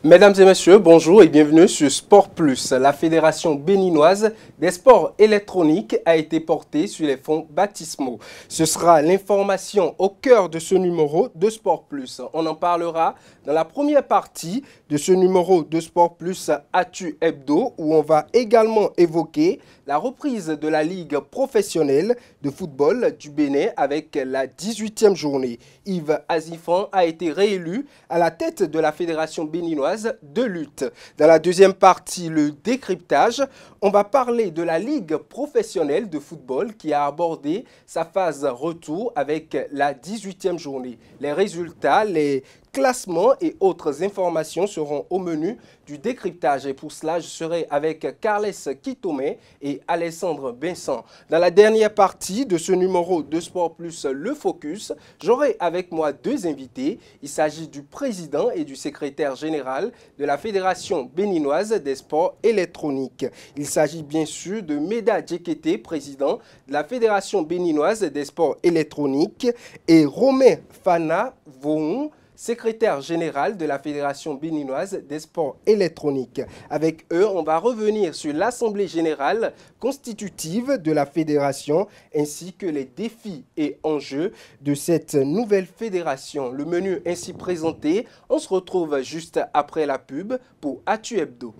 Mesdames et messieurs, bonjour et bienvenue sur Sport Plus. La Fédération béninoise des sports électroniques a été portée sur les fonds baptismaux. Ce sera l'information au cœur de ce numéro de Sport Plus. On en parlera dans la première partie de ce numéro de Sport Plus Actu Hebdo, où on va également évoquer la reprise de la Ligue professionnelle de football du Bénin avec la 18e journée. Yves Azifan a été réélu à la tête de la Fédération béninoise de lutte. Dans la deuxième partie, le décryptage, on va parler de la Ligue professionnelle de football qui a abordé sa phase retour avec la 18e journée. Les résultats, les classements et autres informations seront au menu du décryptage. Et pour cela, je serai avec Carles Kitomé et Alessandre Vincent. Dans la dernière partie de ce numéro de Sport Plus, le Focus, j'aurai avec moi deux invités. Il s'agit du président et du secrétaire général de la Fédération béninoise des sports électroniques. Il s'agit bien sûr de Meda Djekete, président de la Fédération béninoise des sports électroniques, et Romain Fana Vohon, secrétaire général de la Fédération béninoise des sports électroniques. Avec eux, on va revenir sur l'Assemblée générale constitutive de la fédération ainsi que les défis et enjeux de cette nouvelle fédération. Le menu ainsi présenté, on se retrouve juste après la pub pour Actu Hebdo.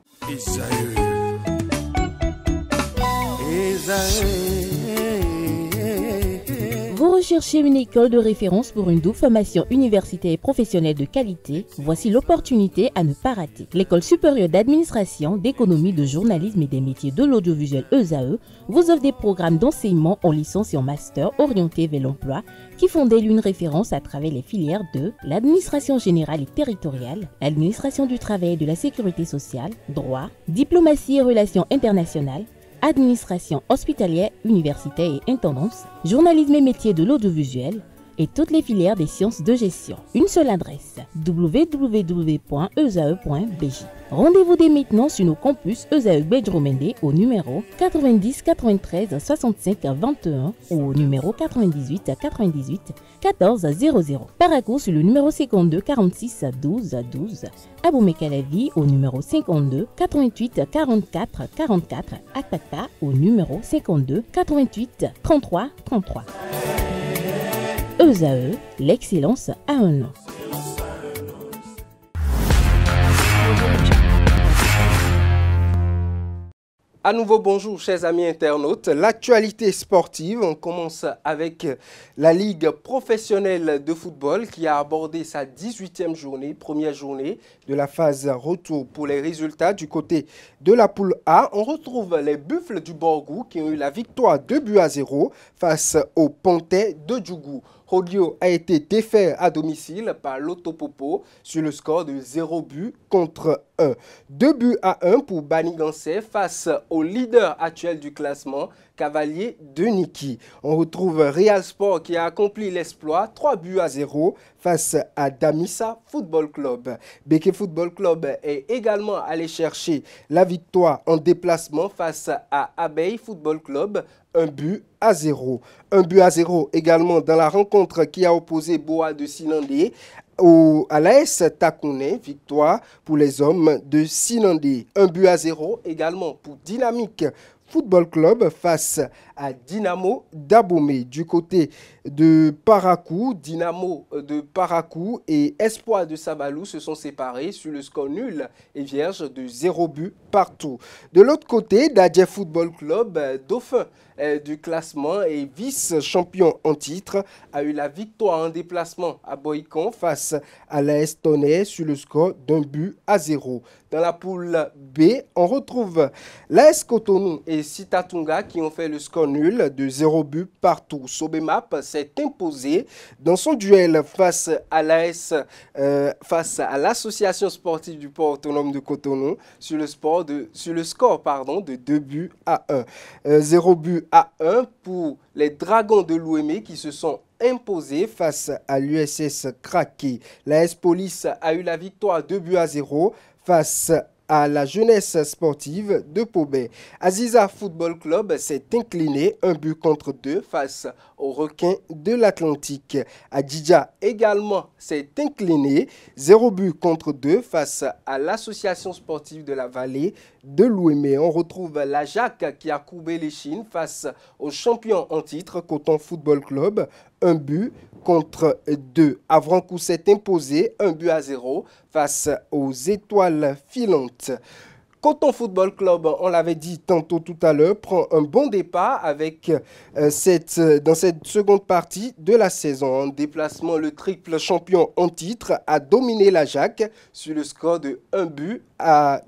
Vous recherchez une école de référence pour une double formation universitaire et professionnelle de qualité? Voici l'opportunité à ne pas rater. L'École supérieure d'administration, d'économie, de journalisme et des métiers de l'audiovisuel ESAE vous offre des programmes d'enseignement en licence et en master orientés vers l'emploi qui font d'elle une référence à travers les filières de l'administration générale et territoriale, l'administration du travail et de la sécurité sociale, droit, diplomatie et relations internationales, administration hospitalière, universitaire et intendance, journalisme et métiers de l'audiovisuel et toutes les filières des sciences de gestion. Une seule adresse, www.esae.bj. Rendez-vous dès maintenant sur nos campus ESAE Bedjromende au numéro 90 93 65 21 ou au numéro 98 98 14 00. Paracourt sur le numéro 52 46 12 12. Aboumé-Calavi au numéro 52 88 44 44. Akpakpa au numéro 52 88 33 33. ESAE, l'excellence à un nom. À nouveau, bonjour chers amis internautes. L'actualité sportive, on commence avec la Ligue professionnelle de football qui a abordé sa 18e journée, première journée de la phase retour pour les résultats du côté de la poule A. On retrouve les Buffles du Borgou qui ont eu la victoire 2-0 face aux Panthers de Djougou. Rodio a été défait à domicile par l'Autopopo sur le score de 0-1. 2-1 pour Banigansé face au leader actuel du classement, Cavalier de Niki. On retrouve Real Sport qui a accompli l'exploit 3-0 face à Damissa Football Club. Beke Football Club est également allé chercher la victoire en déplacement face à Abeille Football Club. 1-0. 1-0 également dans la rencontre qui a opposé Boa de Sinandé à l'AS Takouné, victoire pour les hommes de Sinandé. 1-0 également pour Dynamique Football Club face à Dynamo d'Abomey. Du côté de Parakou, Dynamo de Parakou et Espoir de Sabalou se sont séparés sur le score nul et vierge de 0 partout. De l'autre côté, Dadje Football Club, dauphin du classement et vice-champion en titre, a eu la victoire en déplacement à Boïcon face à l'AS Tonnerre sur le score d'1-0. Dans la poule B, on retrouve l'AS Cotonou et Sitatunga qui ont fait le score nul de 0 partout. Sobemap s'est imposé dans son duel face à l'association sportive du port autonome de Cotonou sur le score de 2-1. 0-1 pour les Dragons de l'Ouémé qui se sont imposés face à l'USS Craqué. L'AS Police a eu la victoire 2-0 face à la jeunesse sportive de Pobé. Aziza Football Club s'est incliné 1-2 face aux requins de l'Atlantique. Adidja également s'est incliné 0-2 face à l'association sportive de la vallée de l'Ouémé. On retrouve la Jacques qui a courbé les chines face aux champions en titre Coton Football Club. 1-2. Avrancourt s'est imposé 1-0 face aux étoiles filantes. Coton Football Club, on l'avait dit tantôt tout à l'heure, prend un bon départ avec dans cette seconde partie de la saison. En déplacement, le triple champion en titre a dominé la Jacques sur le score de 2 buts à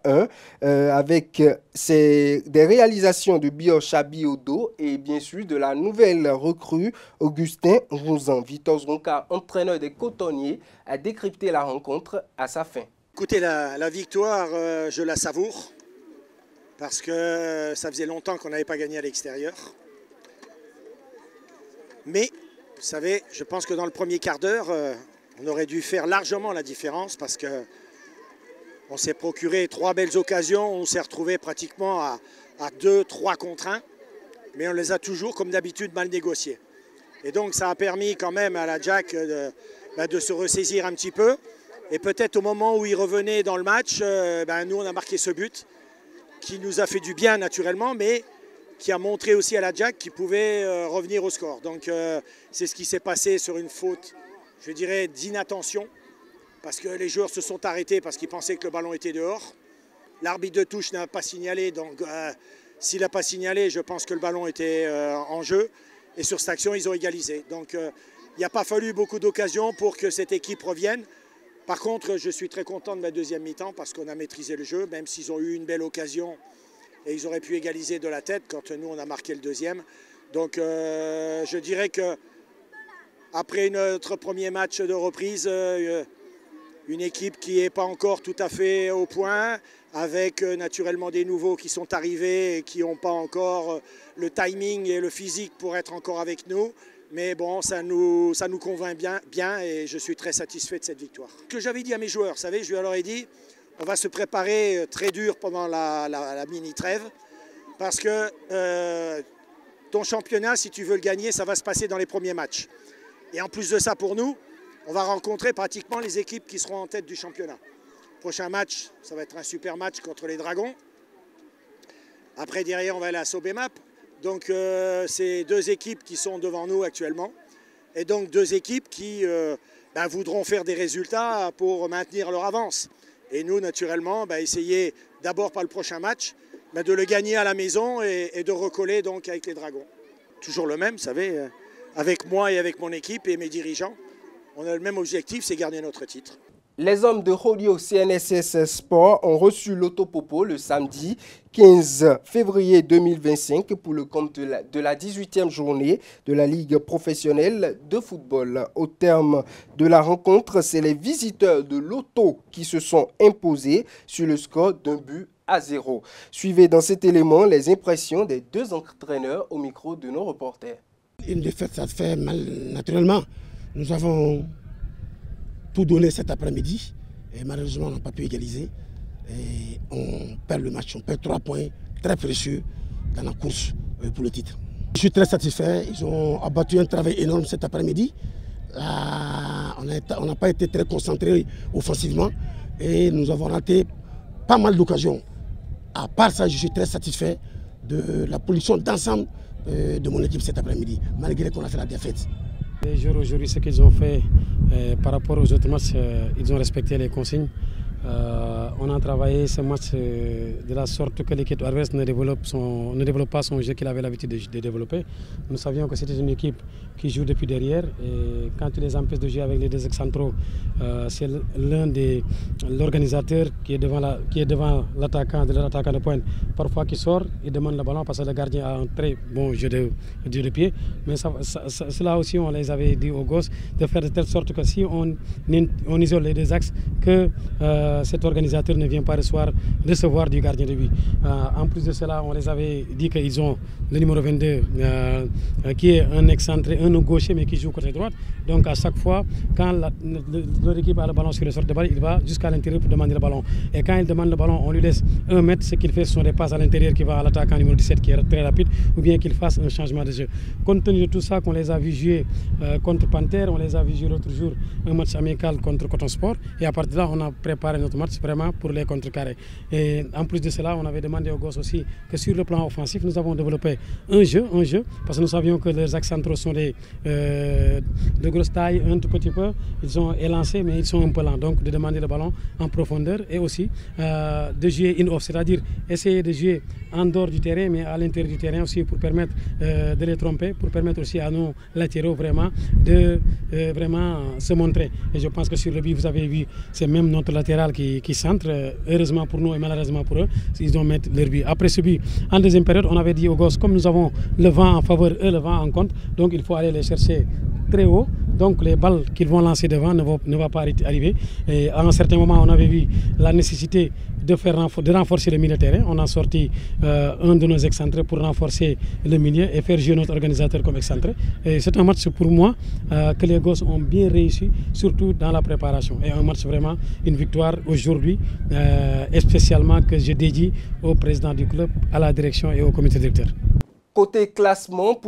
1 avec des réalisations de Biocha Biodo et bien sûr de la nouvelle recrue Augustin Rouzan. Victor Zronka, entraîneur des cotonniers, a décrypté la rencontre à sa fin. Écoutez, la victoire, je la savoure parce que ça faisait longtemps qu'on n'avait pas gagné à l'extérieur. Mais, vous savez, je pense que dans le premier quart d'heure, on aurait dû faire largement la différence parce qu'on s'est procuré 3 belles occasions, on s'est retrouvé pratiquement à 2-3 contre 1, mais on les a toujours, comme d'habitude, mal négociés. Et donc, ça a permis quand même à la Jack de se ressaisir un petit peu. Et peut-être au moment où il revenait dans le match, nous on a marqué ce but qui nous a fait du bien naturellement, mais qui a montré aussi à la Jack qu'il pouvait revenir au score. Donc c'est ce qui s'est passé sur une faute, je dirais, d'inattention, parce que les joueurs se sont arrêtés parce qu'ils pensaient que le ballon était dehors. L'arbitre de touche n'a pas signalé, donc s'il n'a pas signalé, je pense que le ballon était en jeu. Et sur cette action, ils ont égalisé. Donc il n'y a pas fallu beaucoup d'occasions pour que cette équipe revienne. Par contre, je suis très content de ma deuxième mi-temps parce qu'on a maîtrisé le jeu, même s'ils ont eu une belle occasion et ils auraient pu égaliser de la tête quand nous on a marqué le deuxième. Donc je dirais que après notre premier match de reprise, une équipe qui n'est pas encore tout à fait au point, avec naturellement des nouveaux qui sont arrivés et qui n'ont pas encore le timing et le physique pour être encore avec nous. Mais bon, ça nous convainc bien et je suis très satisfait de cette victoire. Ce que j'avais dit à mes joueurs, vous savez, je leur ai dit, on va se préparer très dur pendant la mini-trêve parce que ton championnat, si tu veux le gagner, ça va se passer dans les premiers matchs. Et en plus de ça, pour nous, on va rencontrer pratiquement les équipes qui seront en tête du championnat. Prochain match, ça va être un super match contre les Dragons. Après, derrière, on va aller à Sobemap. Donc c'est 2 équipes qui sont devant nous actuellement et donc 2 équipes qui voudront faire des résultats pour maintenir leur avance. Et nous, naturellement, essayer d'abord par le prochain match, de le gagner à la maison et de recoller donc avec les Dragons. Toujours le même, vous savez, avec moi et avec mon équipe et mes dirigeants, on a le même objectif, c'est garder notre titre. Les hommes de Holio CNSS Sport ont reçu l'Autopopo le samedi 15 février 2025 pour le compte de la 18e journée de la Ligue professionnelle de football. Au terme de la rencontre, c'est les visiteurs de l'Auto qui se sont imposés sur le score d'1-0. Suivez dans cet élément les impressions des 2 entraîneurs au micro de nos reporters. Une défaite, ça se fait mal naturellement. Nous avons tout donné cet après-midi et malheureusement on n'a pas pu égaliser et on perd le match, on perd 3 points très précieux dans la course pour le titre. Je suis très satisfait, ils ont abattu un travail énorme cet après-midi. On n'a pas été très concentré offensivement et nous avons raté pas mal d'occasions. À part ça, je suis très satisfait de la position d'ensemble de mon équipe cet après-midi, malgré qu'on a fait la défaite. Les joueurs aujourd'hui, ce qu'ils ont fait par rapport aux autres matchs, ils ont respecté les consignes. On a travaillé ce match de la sorte que l'équipe adverse ne développe pas son jeu qu'il avait l'habitude de développer. Nous savions que c'était une équipe qui joue depuis derrière et quand tu les empêches de jouer avec les 2 ex-centraux, c'est l'un des organisateurs qui est devant l'attaquant de pointe, parfois qui sort, il demande le ballon parce que le gardien a un très bon jeu de pied. Mais cela aussi, on les avait dit aux gosses de faire de telle sorte que si on isole les 2 axes, que cet organisateur ne vient pas recevoir du gardien de but. En plus de cela, on les avait dit qu'ils ont le numéro 22 qui est un excentré, un gaucher mais qui joue côté droite. Donc à chaque fois, quand leur équipe a le ballon sur le sort de balle, il va jusqu'à l'intérieur pour demander le ballon. Et quand il demande le ballon, on lui laisse 1 mètre. Ce qu'il fait, ce sont des passes à l'intérieur qui va à l'attaquant numéro 17 qui est très rapide, ou bien qu'il fasse un changement de jeu. Compte tenu de tout ça, qu'on les a vu jouer contre Panthère, on les a vu jouer l'autre jour un match amical contre Coton Sport. Et à partir de là, on a préparé notre match vraiment pour les contrecarrer. Et en plus de cela, on avait demandé aux gosses aussi que sur le plan offensif, nous avons développé un jeu, parce que nous savions que leurs axes centraux sont de grosse taille, un tout petit peu. Ils sont élancés, mais ils sont un peu lents. Donc de demander le ballon en profondeur et aussi de jouer in-off, c'est-à-dire essayer de jouer en dehors du terrain, mais à l'intérieur du terrain aussi pour permettre de les tromper, pour permettre aussi à nos latéraux vraiment de vraiment se montrer. Et je pense que sur le but, vous avez vu, c'est même notre latéral qui centre. Heureusement pour nous et malheureusement pour eux, ils ont mis leur but. Après ce but, en deuxième période, on avait dit aux gosses, comme nous avons le vent en faveur, eux le vent en contre, donc il faut aller les chercher très haut. Donc les balles qu'ils vont lancer devant ne vont pas arriver. Et à un certain moment, on avait vu la nécessité de renforcer le milieu de terrain. On a sorti un de nos excentrés pour renforcer le milieu et faire jouer notre organisateur comme excentré. C'est un match pour moi que les gosses ont bien réussi, surtout dans la préparation. Et un match vraiment, une victoire aujourd'hui, spécialement que je dédie au président du club, à la direction et au comité directeur. Côté classement,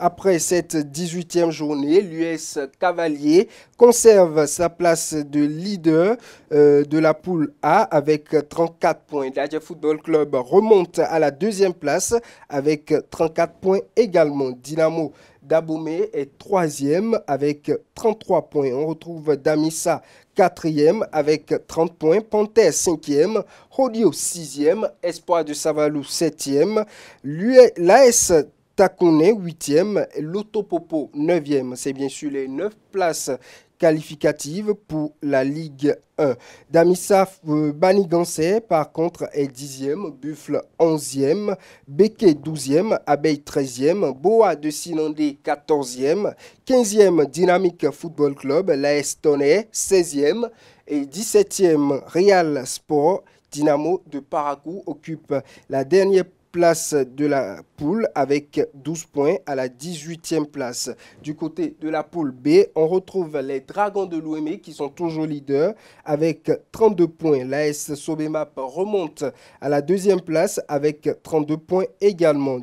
après cette 18e journée, l'US Cavalier conserve sa place de leader de la poule A avec 34 points. Dadje Football Club remonte à la 2e place avec 34 points également. Dynamo d'Abomey est 3e avec 33 points. On retrouve Damissa 4e avec 30 points, Panthère 5e, Rodio 6e, Espoir de Savalou 7e, l'AS Takone 8e, Lotopopo 9e. C'est bien sûr les 9 places qualificatives pour la Ligue 1. Damissa Banigansé, par contre, est 10e, Buffle 11e, Beke 12e, Abeille 13e, Boa de Sinandé 14e, 15e Dynamique Football Club, l'AS Tonnerre 16e et 17e Real Sport. Dynamo de Parakou occupe la dernière place de la poule avec 12 points à la 18e place. Du côté de la poule B, on retrouve les Dragons de Lomé qui sont toujours leaders avec 32 points. L'AS Sobemap remonte à la 2e place avec 32 points également.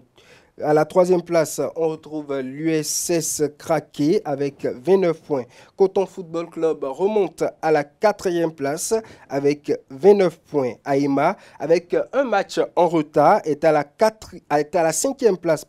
À la 3e place, on retrouve l'USS Craqué avec 29 points. Coton Football Club remonte à la 4e place avec 29 points. Aïma, avec un match en retard, est à la 5e place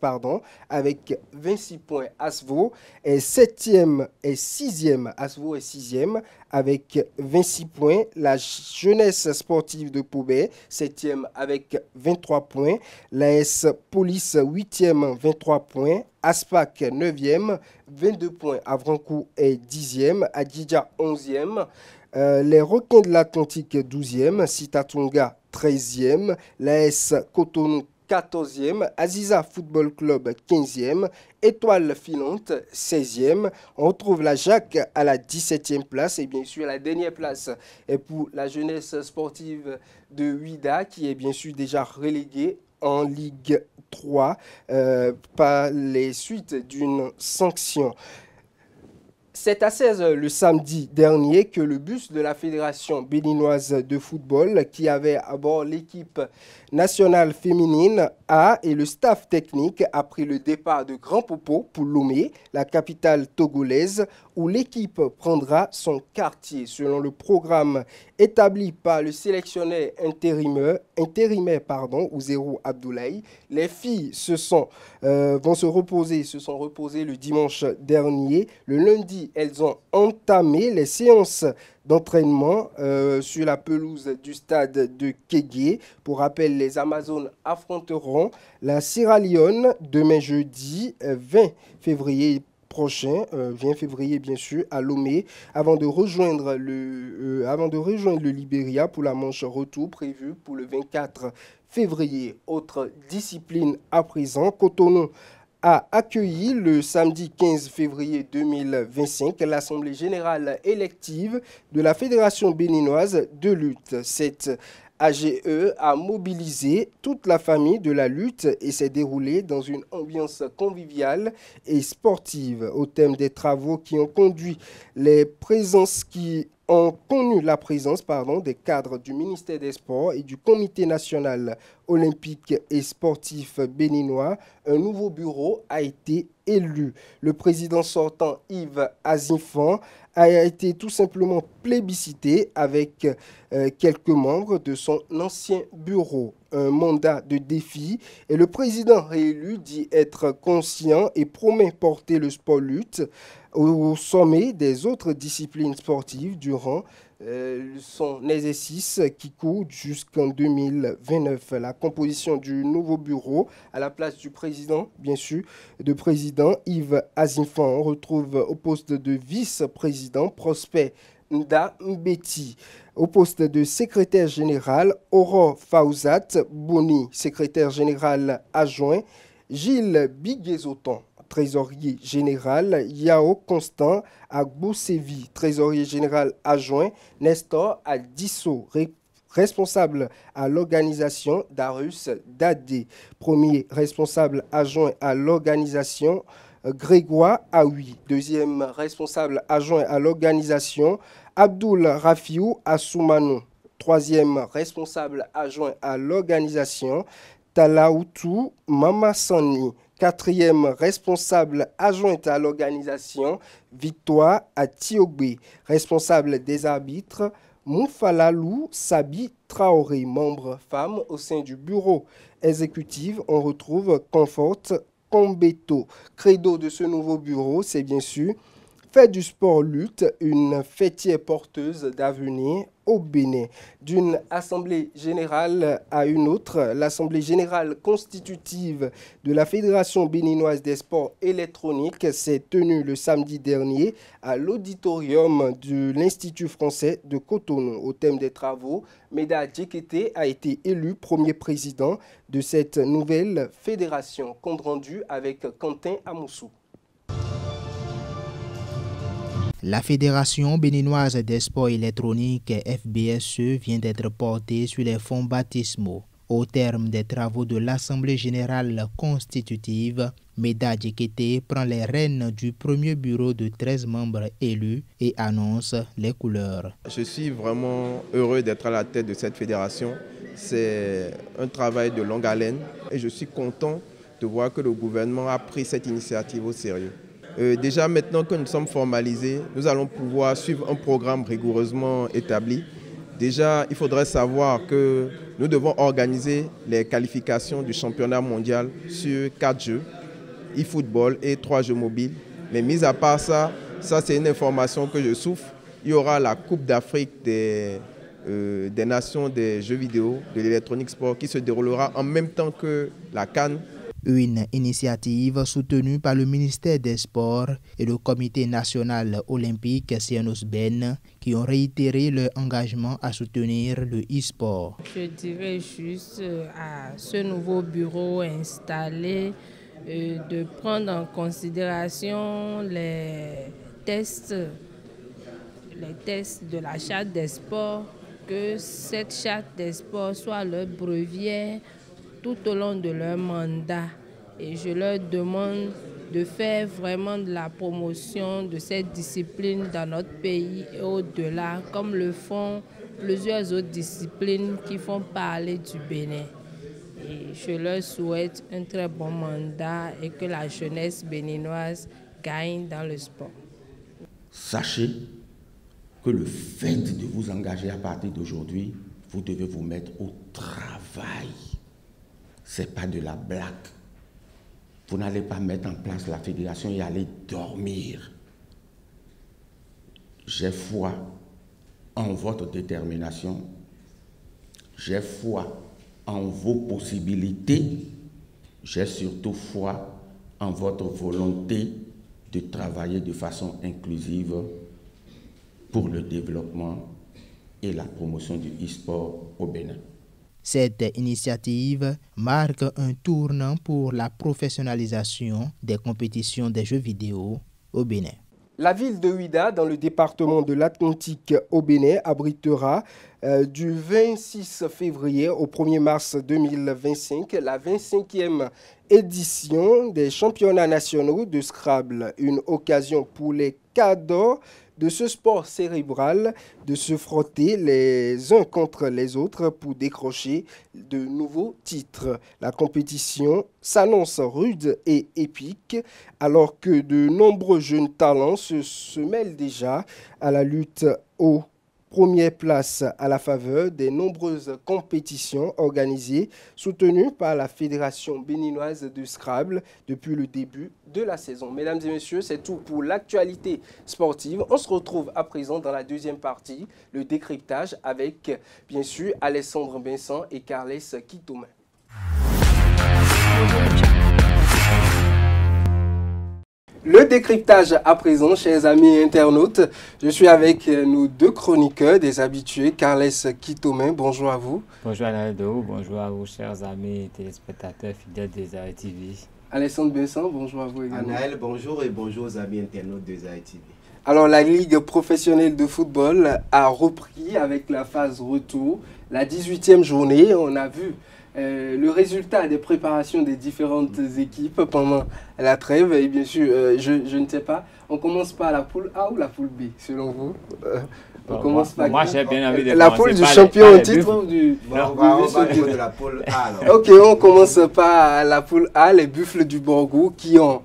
avec 26 points. Asvo est 7e et 6e. Asvo est 6e avec 26 points. La jeunesse sportive de Poubet, 7e avec 23 points. L'AS Police, 8e, 23 points. Aspac, 9e, 22 points. Avrancourt est 10e. Adidja, 11e. Les Requins de l'Atlantique, 12e. Sitatunga, 13e. L'AS Cotonou, 14e, Aziza Football Club 15e, Étoile Filante 16e. On retrouve la Jacques à la 17e place et bien sûr la dernière place est pour la jeunesse sportive de Ouida qui est bien sûr déjà reléguée en Ligue 3 par les suites d'une sanction. C'est à 16h le samedi dernier que le bus de la Fédération béninoise de football qui avait à bord l'équipe nationale féminine A et le staff technique a pris le départ de Grand Popo pour Lomé, la capitale togolaise, où l'équipe prendra son quartier. Selon le programme établi par le sélectionneur intérimaire Ouzérou Abdoulaye, les filles se sont reposées le dimanche dernier. Le lundi, elles ont entamé les séances d'entraînement sur la pelouse du stade de Kégué. Pour rappel, les Amazones affronteront la Sierra Leone demain jeudi 20 février prochain, 20 février bien sûr, à Lomé, avant de rejoindre le Libéria pour la manche retour prévue pour le 24 février. Autre discipline à présent, Cotonou a accueilli le samedi 15 février 2025 l'Assemblée générale élective de la Fédération béninoise de lutte. Cette AGE a mobilisé toute la famille de la lutte et s'est déroulée dans une ambiance conviviale et sportive. Au thème des travaux qui ont conduit ont connu la présence des cadres du ministère des Sports et du Comité national olympique et sportif béninois, un nouveau bureau a été élu. Le président sortant Yves Azinfan a été tout simplement plébiscité avec quelques membres de son ancien bureau. Un mandat de défi et le président réélu dit être conscient et promet porter le sport lutte au sommet des autres disciplines sportives durant son exercice qui court jusqu'en 2029. La composition du nouveau bureau à la place du président, bien sûr, de président Yves Azinfan. On retrouve au poste de vice-président Prosper Nda Mbeti. Au poste de secrétaire général, Aurore Faouzat Boni, secrétaire général adjoint, Gilles Biguezoton, trésorier général, Yao Constant Agbosevi, trésorier général adjoint, Nestor Adisso, responsable à l'organisation, Darus Dadé, premier responsable adjoint à l'organisation, Grégoire Aoui, deuxième responsable adjoint à l'organisation, Abdoul Rafiou Assoumano, troisième responsable adjoint à l'organisation, Talaoutou Mamassani, quatrième responsable adjointe à l'organisation, Victoire Atiogbe, responsable des arbitres, Moufalalou Sabi Traoré, membre femme au sein du bureau exécutif. On retrouve Comfort Combeto. Credo de ce nouveau bureau, c'est bien sûr faire du sport lutte une fêtière porteuse d'avenir au Bénin. D'une assemblée générale à une autre, l'assemblée générale constitutive de la Fédération béninoise des sports électroniques s'est tenue le samedi dernier à l'auditorium de l'Institut français de Cotonou. Au thème des travaux, Meda Djekete a été élu premier président de cette nouvelle fédération. Compte rendu avec Quentin Amoussou. La Fédération béninoise des sports électroniques FBSE vient d'être portée sur les fonds baptismaux. Au terme des travaux de l'Assemblée générale constitutive, Meda Djekete prend les rênes du premier bureau de 13 membres élus et annonce les couleurs. Je suis vraiment heureux d'être à la tête de cette fédération. C'est un travail de longue haleine et je suis content de voir que le gouvernement a pris cette initiative au sérieux. Déjà maintenant que nous sommes formalisés, nous allons pouvoir suivre un programme rigoureusement établi. Déjà, il faudrait savoir que nous devons organiser les qualifications du championnat mondial sur 4 jeux, e-football et 3 jeux mobiles. Mais mis à part ça c'est une information que je souffle. Il y aura la Coupe d'Afrique des nations des jeux vidéo, de l'électronique sport qui se déroulera en même temps que la CAN. Une initiative soutenue par le ministère des Sports et le Comité national olympique CNOSBEN qui ont réitéré leur engagement à soutenir le e-sport. Je dirais juste à ce nouveau bureau installé de prendre en considération les tests de la charte des sports, que cette charte des sports soit leur brevier tout au long de leur mandat. Et je leur demande de faire vraiment de la promotion de cette discipline dans notre pays et au-delà, comme le font plusieurs autres disciplines qui font parler du Bénin. Et je leur souhaite un très bon mandat et que la jeunesse béninoise gagne dans le sport. Sachez que le fait de vous engager à partir d'aujourd'hui, vous devez vous mettre au travail. Ce n'est pas de la blague. Vous n'allez pas mettre en place la fédération et aller dormir. J'ai foi en votre détermination. J'ai foi en vos possibilités. J'ai surtout foi en votre volonté de travailler de façon inclusive pour le développement et la promotion du e-sport au Bénin. Cette initiative marque un tournant pour la professionnalisation des compétitions des jeux vidéo au Bénin. La ville de Ouida, dans le département de l'Atlantique au Bénin, abritera du 26 février au 1er mars 2025 la 25e édition des championnats nationaux de Scrabble. Une occasion pour les cadors de ce sport cérébral de se frotter les uns contre les autres pour décrocher de nouveaux titres. La compétition s'annonce rude et épique alors que de nombreux jeunes talents se mêlent déjà à la lutte aux première place à la faveur des nombreuses compétitions organisées soutenues par la Fédération béninoise de Scrabble depuis le début de la saison. Mesdames et messieurs, c'est tout pour l'actualité sportive. On se retrouve à présent dans la deuxième partie, le décryptage avec, bien sûr, Alessandre Vincent et Carles Quitomain. Le décryptage à présent, chers amis internautes. Je suis avec nos deux chroniqueurs, des habitués, Carles Quitomain. Bonjour à vous. Bonjour Analdo, bonjour à vous, chers amis téléspectateurs fidèles des AE TV. Alessandre Vincent, bonjour à vous également. Anaël, bonjour et bonjour aux amis internautes des AE TV. Alors, la Ligue professionnelle de football a repris avec la phase retour. La 18e journée, on a vu le résultat des préparations des différentes équipes pendant la trêve. Et bien sûr, je ne sais pas, on commence par la poule A ou la poule B, selon vous? On commence par moi, j'ai bien envie de la poule du champion en titre ou du... on va de la poule A alors. Ok, on commence par la poule A, les Buffles du Borgou qui ont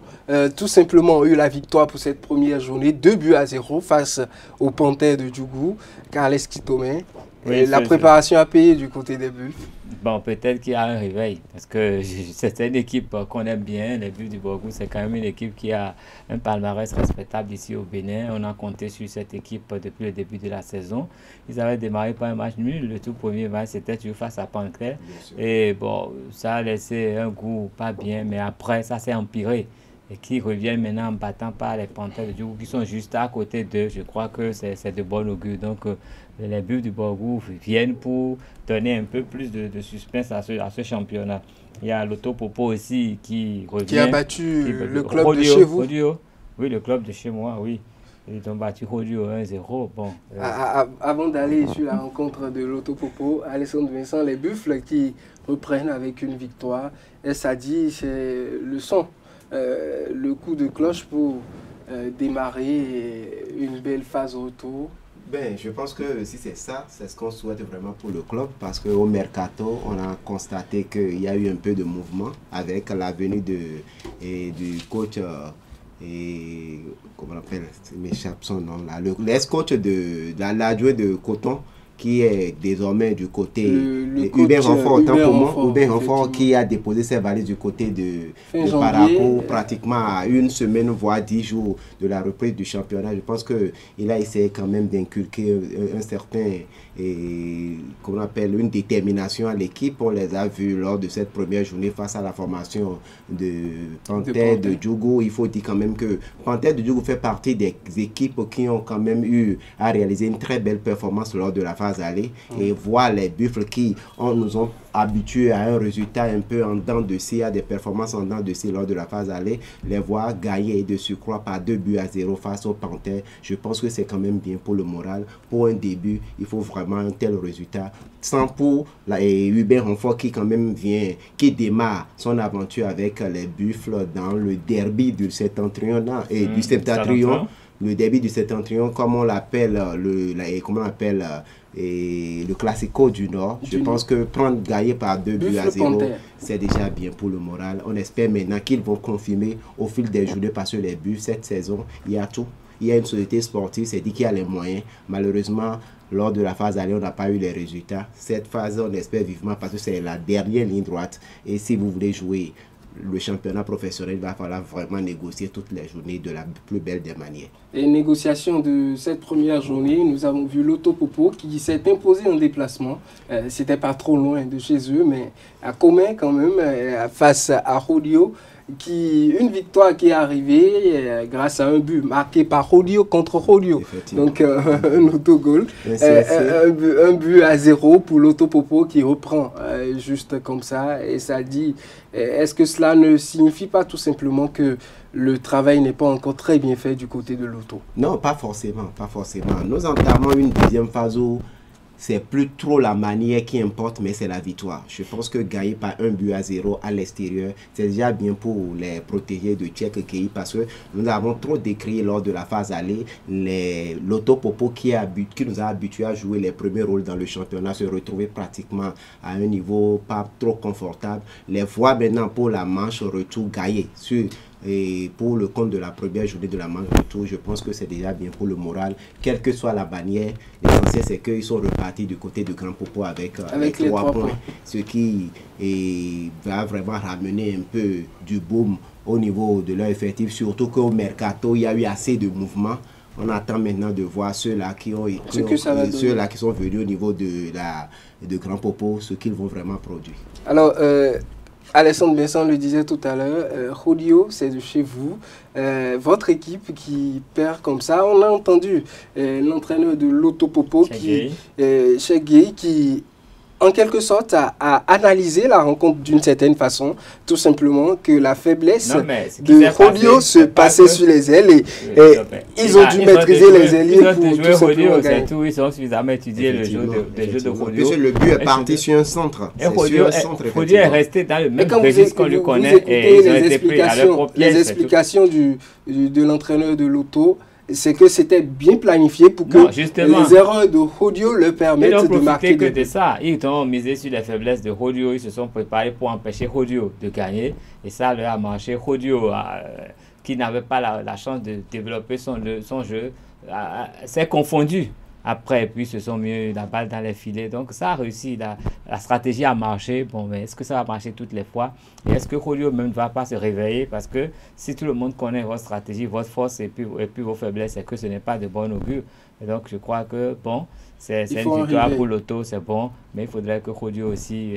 tout simplement eu la victoire pour cette première journée, 2-0 face aux Panthères de Djougou. Carles Quitomain. Oui, la préparation à payer du côté des Buffles. Bon, peut-être qu'il y a un réveil, parce que c'est une équipe qu'on aime bien. Les Buffles du Borgou, c'est quand même une équipe qui a un palmarès respectable ici au Bénin. On a compté sur cette équipe depuis le début de la saison. Ils avaient démarré par un match nul. Le tout premier match, c'était toujours face à Panthère. Et bon, ça a laissé un goût pas bien, mais après, ça s'est empiré. Et qui reviennent maintenant en battant par les Panthères de Djougou qui sont juste à côté d'eux. Je crois que c'est de bon augure. Donc, les Buffles du Borgou viennent pour donner un peu plus de suspense à ce championnat. Il y a Loto Popo aussi qui revient. Qui a battu le club de chez vous. Oui, le club de chez moi, oui. Ils ont battu Rodio 1-0. Bon, Avant d'aller sur la rencontre de Loto Popo, Alessandre Vincent, les Buffles qui reprennent avec une victoire. Et ça dit, c'est le son. Le coup de cloche pour démarrer une belle phase retour. Ben, je pense que si c'est ça, c'est ce qu'on souhaite vraiment pour le club parce qu'au Mercato, on a constaté qu'il y a eu un peu de mouvement avec la venue du coach, comment on appelle, m'échappe son nom là, l'ex-coach de l'adjoint de Coton qui est désormais du côté Hubert Renfort, autant pour moi, Hubert Renfort qui a déposé ses valises du côté de Paraco pratiquement à une semaine, voire 10 jours de la reprise du championnat. Je pense qu'il a essayé quand même d'inculquer un certain, comment on appelle, une détermination à l'équipe. On les a vus lors de cette première journée face à la formation de Panthère de Djougou. Il faut dire quand même que Panthère de Djougou fait partie des équipes qui ont quand même eu à réaliser une très belle performance lors de la phase aller et voir les Buffles qui nous ont habitués à un résultat un peu en dents de scie, à des performances en dents de scie lors de la phase aller, les voir gagner de surcroît par 2-0 face aux Panthères. Je pense que c'est quand même bien pour le moral. Pour un début, il faut vraiment un tel résultat. Sans pour Hubert Renfort qui quand même qui démarre son aventure avec les Buffles dans le derby du Septentrion et du Septentrion. Le derby du Septentrion, comme on l'appelle, le Classico du Nord. Je pense que gagner par 2-0, c'est déjà bien pour le moral. On espère maintenant qu'ils vont confirmer au fil des journées parce que les buts, cette saison, il y a tout. Il y a une société sportive, c'est dit qu'il y a les moyens. Malheureusement, lors de la phase aller, on n'a pas eu les résultats. Cette phase, on espère vivement parce que c'est la dernière ligne droite. Et si vous voulez jouer le championnat professionnel, il va falloir vraiment négocier toutes les journées de la plus belle des manières. Les négociations de cette première journée, nous avons vu Loto Popo qui s'est imposé en déplacement. C'était pas trop loin de chez eux, mais à Comé quand même, face à Rodio. une victoire qui est arrivée grâce à un but marqué par Rodio contre Rodio. Donc un autogol, un but à 0 pour l'Autopopo qui reprend juste comme ça. Et ça dit, est-ce que cela ne signifie pas tout simplement que le travail n'est pas encore très bien fait du côté de l'Auto? Non, pas forcément, pas forcément. Nous entamons une deuxième phase où c'est plus trop la manière qui importe, mais c'est la victoire. Je pense que gagner par 1-0 à l'extérieur, c'est déjà bien pour les protéger de Tchèque Kei, parce que nous avons trop décrié lors de la phase aller l'Autopopo qui nous a habitués à jouer les premiers rôles dans le championnat, se retrouver pratiquement à un niveau pas trop confortable. Les voies maintenant pour la manche retour gagner et pour le compte de la première journée de la manche retour, je pense que c'est déjà bien pour le moral, quelle que soit la bannière. L'essentiel, c'est qu'ils sont repartis du côté de Grand Popo avec les 3 points, ce qui va vraiment ramener un peu du boom au niveau de leur effectif, surtout qu'au mercato, il y a eu assez de mouvements. On attend maintenant de voir ceux-là qui sont venus au niveau de Grand Popo, ce qu'ils vont vraiment produire. Alors, Alessandre Vincent le disait tout à l'heure, Rodio, c'est de chez vous. Votre équipe qui perd comme ça, on a entendu l'entraîneur de l'Autopopo, Cheguei, qui en quelque sorte a analysé la rencontre d'une certaine façon, tout simplement que la faiblesse de Rodio se passait sur les ailes et ils ont dû maîtriser les ailiers pour tout simplement gagner. Ils ont suffisamment étudié le jeu de Rodio. Puisque le but est parti sur un centre. Et Rodio est resté dans le même registre qu'on lui connaît et ils ont été pris à leur propre pièce. Les explications de l'entraîneur de l'Auto, c'est que c'était bien planifié pour que les erreurs de Rodio leur permettent de marquer des buts. Ils ont misé sur les faiblesses de Rodio, ils se sont préparés pour empêcher Rodio de gagner et ça leur a marché. Rodio, qui n'avait pas la chance de développer son jeu, s'est confondu. Après, puis, ils se sont mis la balle dans les filets. Donc, ça a réussi. La stratégie a marché. Bon, mais est-ce que ça va marcher toutes les fois? Et est-ce que Rodio même ne va pas se réveiller? Parce que si tout le monde connaît votre stratégie, votre force et puis vos faiblesses, c'est que ce n'est pas de bon augure. Et donc, je crois que, bon, c'est une victoire pour l'Auto, c'est bon. Mais il faudrait que Rodio aussi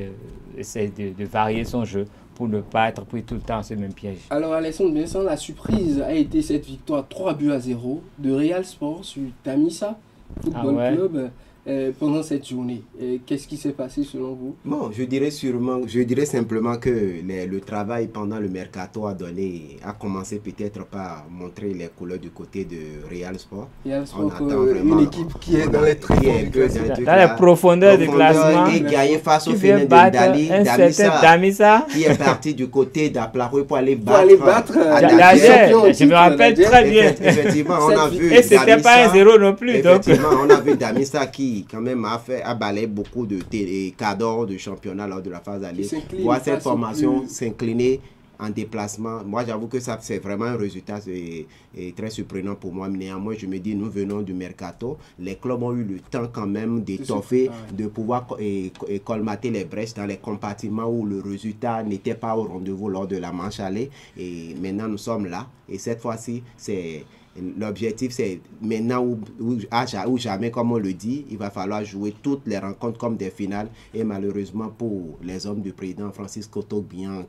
essaie de varier son jeu pour ne pas être pris tout le temps dans ce même piège. Alors, Alessandre Vincent, la surprise a été cette victoire 3-0 de Real Sport sur Tamisa Football Club pendant cette journée. Qu'est-ce qui s'est passé selon vous? Bon, je dirais simplement que le travail pendant le mercato a commencé peut-être par montrer les couleurs du côté de Real Sport. Real Sport, une équipe qui est dans les dans les profondeurs du classement et gagner face au Fénin de Damisa qui est parti du côté d'Aplaroui pour aller battre je me rappelle très bien. Effectivement, on a vu et c'était pas un 0 non plus. Effectivement, on a vu Damisa qui quand même a balayé beaucoup de cadors de championnat lors de la phase aller. Voir cette formation s'incliner en déplacement, moi j'avoue que ça c'est vraiment un résultat très surprenant pour moi. Néanmoins, je me dis, nous venons du mercato, les clubs ont eu le temps quand même d'étoffer, de pouvoir colmater les brèches dans les compartiments où le résultat n'était pas au rendez-vous lors de la manche aller. Et maintenant nous sommes là et cette fois-ci c'est l'objectif, c'est maintenant ou jamais, comme on le dit, il va falloir jouer toutes les rencontres comme des finales. Et malheureusement pour les hommes du président Francisco Togbian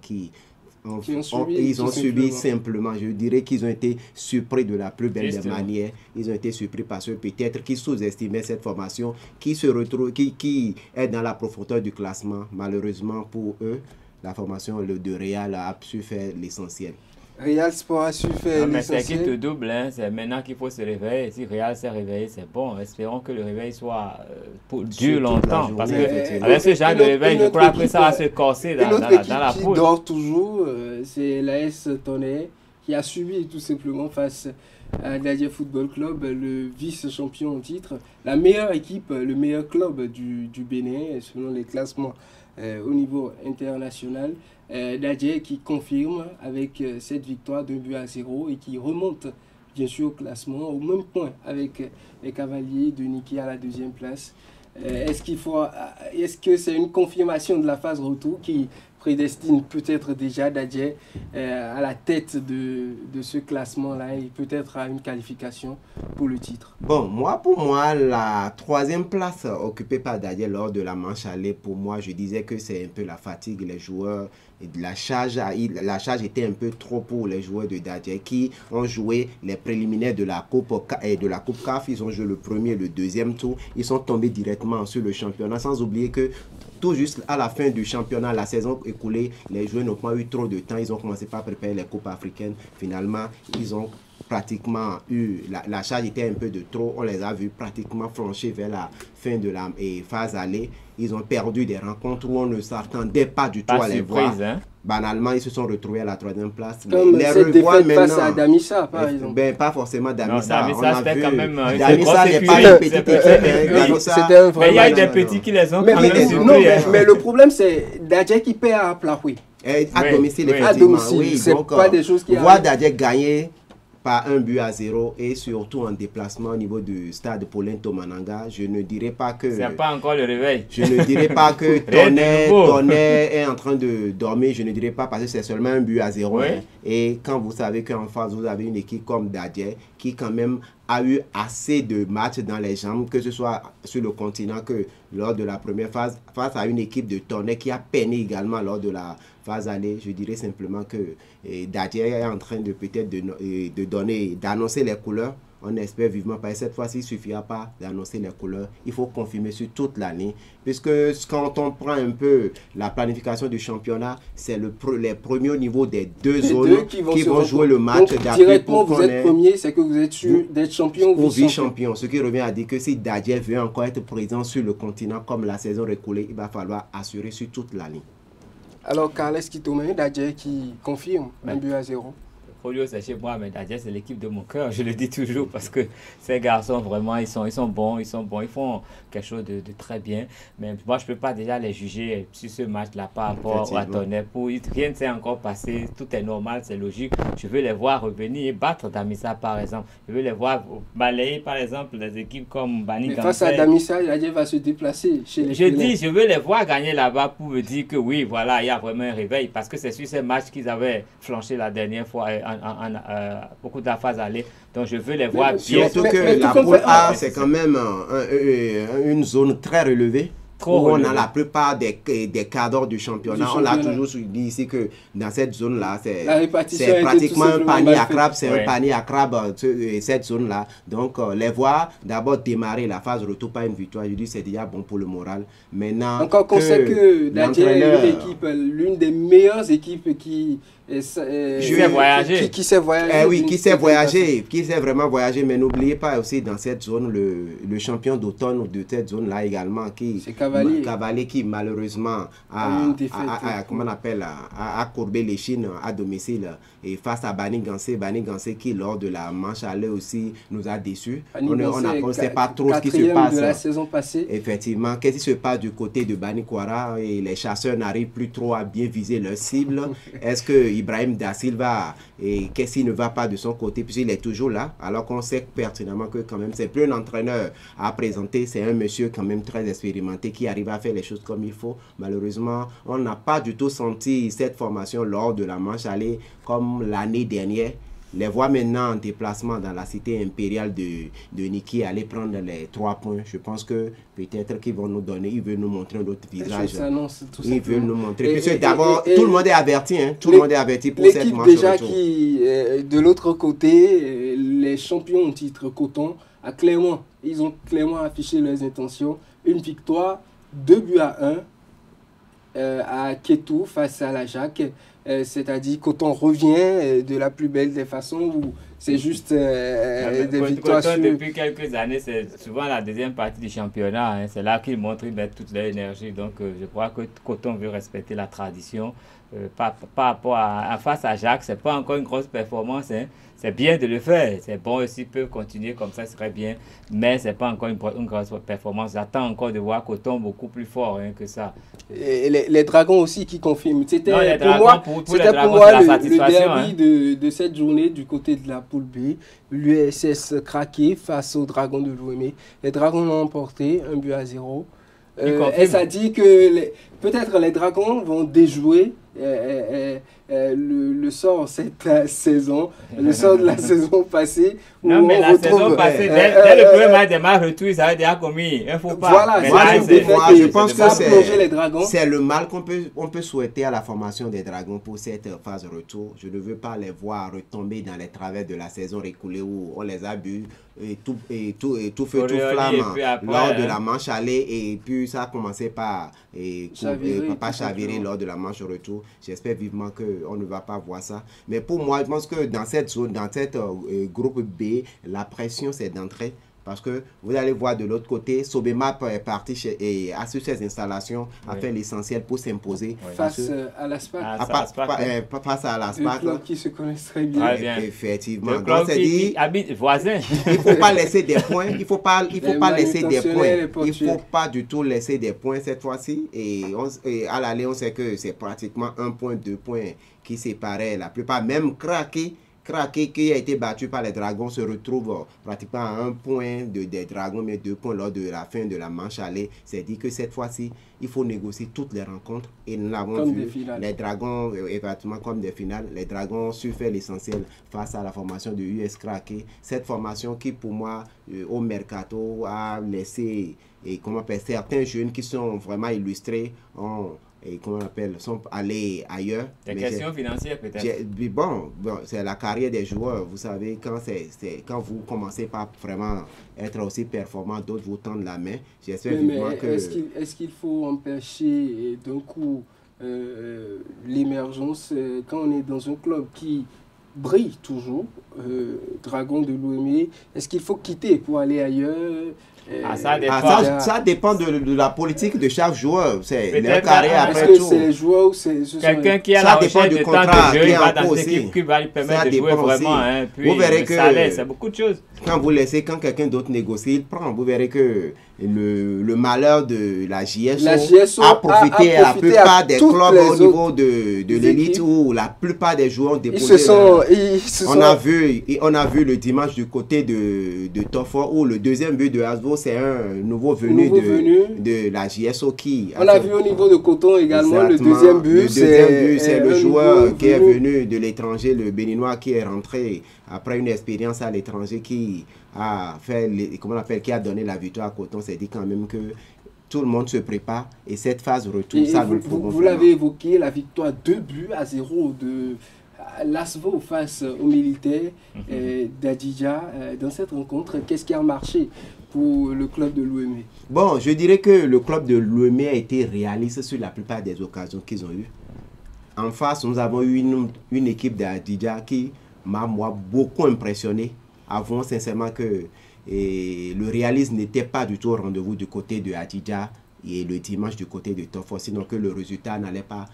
ils ont subi simplement, je dirais qu'ils ont été surpris de la plus belle des manières. Ils ont été surpris parce que peut-être qu'ils sous-estimaient cette formation qui se retrouve, qui est dans la profondeur du classement. Malheureusement pour eux, la formation de Real a su faire l'essentiel. Real Sport a su faire l'essentiel. C'est qui te double, hein. C'est maintenant qu'il faut se réveiller. Si Real s'est réveillé, c'est bon. Espérons que le réveil soit dur longtemps. Parce que avec ce genre de réveil, je crois que ça va se corser dans la poule. Qui dort toujours, c'est l'AS Tonnerre qui a subi tout simplement face à Dadje Football Club, le vice-champion en titre, la meilleure équipe, le meilleur club du Bénin selon les classements au niveau international. Dadje qui confirme avec cette victoire de 2-0 et qui remonte bien sûr au classement au même point avec les Cavaliers de Niki à la 2e place. Est-ce que c'est une confirmation de la phase retour qui prédestine peut-être déjà Dadje à la tête de ce classement-là et peut-être à une qualification pour le titre? Bon, pour moi, la 3e place occupée par Dadje lors de la manche aller, pour moi, je disais que c'est un peu la fatigue, les joueurs, et la charge était un peu trop pour les joueurs de Dadje qui ont joué les préliminaires de la Coupe CAF. Ils ont joué le premier et le deuxième tour. Ils sont tombés directement sur le championnat, sans oublier que tout juste à la fin du championnat, la saison écoulée, les joueurs n'ont pas eu trop de temps. Ils ont commencé par préparer les coupes africaines. Finalement, ils ont pratiquement eu, la charge était un peu de trop. On les a vus pratiquement flancher vers la fin de la phase aller. Ils ont perdu des rencontres où on ne s'attendait pas du tout à les voir. Hein? Banalement, ils se sont retrouvés à la 3e place. Comme les cette défaite face à Damissa, par exemple. Ben, pas forcément Damissa. Non, Damissa, c'était quand même... Damissa n'est pas une petite équipe. Mais il y a eu des petits qui les ont quand même surpris. Mais le problème, c'est Dadje qui perd à Plahoui. À domicile, effectivement. Oui, c'est pas des choses qui... Voir Dadje gagner par 1-0 et surtout en déplacement au niveau du stade Paulin Tomananga, je ne dirais pas que... C'est pas encore le réveil. Je ne dirais pas que Tonnerre est en train de dormir, je ne dirais pas parce que c'est seulement 1-0. Oui. Hein. Et quand vous savez qu'en face, vous avez une équipe comme Dadje qui quand même a eu assez de matchs dans les jambes, que ce soit sur le continent que lors de la première phase, face à une équipe de Tonnerre qui a peiné également lors de la phase aller. Je dirais simplement que Dadje est en train de peut-être d'annoncer les couleurs. On espère vivement, parce que cette fois-ci, il ne suffira pas d'annoncer les couleurs. Il faut confirmer sur toute l'année. Puisque quand on prend un peu la planification du championnat, c'est les premiers niveaux des deux zones qui vont jouer le match. Donc, directement, vous êtes premier, c'est que vous êtes sûr d'être champion ou vice-champion. Ce qui revient à dire que si Dadje veut encore être présent sur le continent comme la saison écoulée, il va falloir assurer sur toute l'année. Alors, Carles Kitome, Dadje qui confirme 1-0. Folio, c'est chez moi, mais Dadje, c'est l'équipe de mon cœur, je le dis toujours, parce que ces garçons, vraiment, ils sont bons, ils font quelque chose de très bien. Mais moi, je ne peux pas déjà les juger sur ce match-là par rapport à Tonnerre. Rien ne s'est encore passé, tout est normal, c'est logique. Je veux les voir revenir et battre Damissa, par exemple. Je veux les voir balayer, par exemple, des équipes comme Bani Gansé. Face à Damissa, Dadje va se déplacer chez les je veux les voir gagner là-bas pour me dire que oui, voilà, il y a vraiment un réveil. Parce que c'est sur ces matchs qu'ils avaient flanché la dernière fois. Beaucoup de la phase aller, donc je veux les voir bien. Surtout que la poule A, c'est quand même une zone très relevée. Où on a la plupart des cadres du championnat. On l'a toujours dit ici que dans cette zone-là, c'est pratiquement un panier à crabe, c'est un panier à crabe, cette zone-là. Donc, les voir d'abord démarrer la phase retour par une victoire, je dis c'est déjà bon pour le moral. Maintenant, encore qu'on sait que Dadje est l'une des meilleures équipes qui sait voyager. Qui sait voyager. Oui, qui sait voyager, qui sait vraiment voyager. Mais n'oubliez pas aussi dans cette zone, le champion d'automne de cette zone-là également, qui Cavalier qui malheureusement a courbé les chines à domicile et face à Bani Gansé qui lors de la manche aller aussi nous a déçus. On ne sait pas trop ce qui se passe. De la saison passée. Effectivement, qu'est-ce qui se passe du côté de Bani Kwara et les chasseurs n'arrivent plus trop à bien viser leur cible. Est-ce que Ibrahim Da Silva, qu'est-ce qui ne va pas de son côté puisqu'il est toujours là, alors qu'on sait pertinemment que quand même c'est plus un entraîneur à présenter, c'est un monsieur quand même très expérimenté qui arrive à faire les choses comme il faut. Malheureusement, on n'a pas du tout senti cette formation lors de la manche aller comme l'année dernière. Les voir maintenant en déplacement dans la cité impériale de Niki aller prendre les 3 points. Je pense que peut-être qu'ils vont nous donner, ils veulent nous montrer un autre visage. Ils veulent nous montrer. Puisque d'abord, tout le monde est averti. Hein, tout le monde est averti pour cette manche. L'équipe déjà qui, de l'autre côté, les champions en titre Coton, ils ont clairement affiché leurs intentions. Une victoire, 2-1 à Kétou face à la Jacques. C'est-à-dire Coton revient de la plus belle des façons où c'est juste des victoires. Depuis quelques années, c'est souvent la deuxième partie du championnat. Hein. C'est là qu'ils montrent, ils mettent toute leur énergie. Donc je crois que Coton veut respecter la tradition. Par rapport à face à Jacques, c'est pas encore une grosse performance. Hein. C'est bien de le faire. C'est bon s'ils peuvent continuer comme ça, ce serait bien. Mais c'est pas encore une grosse performance. J'attends encore de voir Coton beaucoup plus fort que ça. Et les Dragons aussi qui confirment. C'était pour moi le derby de cette journée du côté de la poule B. L'USS craqué face aux Dragons de l'OME. Les Dragons l'ont emporté 1-0. Est-ce à dire que peut-être les Dragons vont déjouer le sort cette saison, le sort de la saison passée. Non, mais la saison passée, dès le premier match des matchs retour, ça a déjà commis un faux pas. Voilà, je pense que c'est le mal qu'on peut souhaiter à la formation des Dragons pour cette phase retour. Je ne veux pas les voir retomber dans les travers de la saison récoulée où on les a bu et tout feu, tout flamme lors de la manche aller, et puis ça a commencé par chavirer lors de la manche retour. J'espère vivement qu'on ne va pas voir ça. Mais pour moi, je pense que dans cette zone, dans cette groupe B, la pression c'est d'entrée. Parce que vous allez voir de l'autre côté, Sobemap est parti sur ses installations, a fait l'essentiel pour s'imposer. Face à l'ASPAC. Face à l'ASPAC. Un club qui se connaît très bien. Effectivement. Le club qui habite voisin. Il ne faut pas laisser des points. Il ne faut pas laisser des points. Il ne faut pas du tout laisser des points cette fois-ci. Et à l'aller, on sait que c'est pratiquement 1 point, 2 points qui séparaient la plupart. Même Craqué qui a été battu par les Dragons se retrouve pratiquement à 1 point des Dragons, mais 2 points lors de la fin de la manche aller. C'est dit que cette fois-ci, il faut négocier toutes les rencontres. Et nous l'avons vu, les Dragons, exactement comme des finales, les Dragons ont su faire l'essentiel face à la formation de US Craqué. Cette formation qui, pour moi, au Mercato, a laissé certains jeunes qui sont vraiment illustrés sont allés ailleurs. Des questions financières peut-être. Bon, c'est la carrière des joueurs. Vous savez, quand vous commencez par vraiment être aussi performant, d'autres vous tendent la main. J'espère vivement que... Est-ce qu'il faut empêcher d'un coup l'émergence quand on est dans un club qui brille toujours, Dragon de l'OME, est-ce qu'il faut quitter pour aller ailleurs? Ça dépend de la politique de chaque joueur. C'est leur carrière après tout. Est-ce que c'est les joueurs ou c'est quelqu'un qui a la recherche de temps de jeu, il va dans cette équipe qui va lui permettre de jouer vraiment. Puis vous verrez que c'est beaucoup de choses. Quand quelqu'un d'autre négocie, il prend. Vous verrez que le malheur de la JSO a profité à la plupart des clubs au niveau de l'élite où la plupart des joueurs ont déposé. On a vu le dimanche du côté de Tofor où le deuxième but de Hasbro, c'est un nouveau venu de la JSO qui... On a vu au niveau de Coton également le deuxième but. C'est le joueur qui est venu de l'étranger, le Béninois qui est rentré après une expérience à l'étranger qui a fait, qui a donné la victoire à Coton. C'est dit quand même que tout le monde se prépare et cette phase retour, ça nous faut. Vous l'avez évoqué, la victoire 2-0 de l'ASVO face aux militaires d'Adidja. Dans cette rencontre, qu'est-ce qui a marché pour le club de l'OME? Bon, je dirais que le club de l'OME a été réaliste sur la plupart des occasions qu'ils ont eues. En face, nous avons eu une équipe d'Adidja qui m'a beaucoup impressionné. Avouons sincèrement que le réalisme n'était pas du tout au rendez-vous du côté de Adidja et le dimanche du côté de Tofor, sinon que le résultat n'allait pas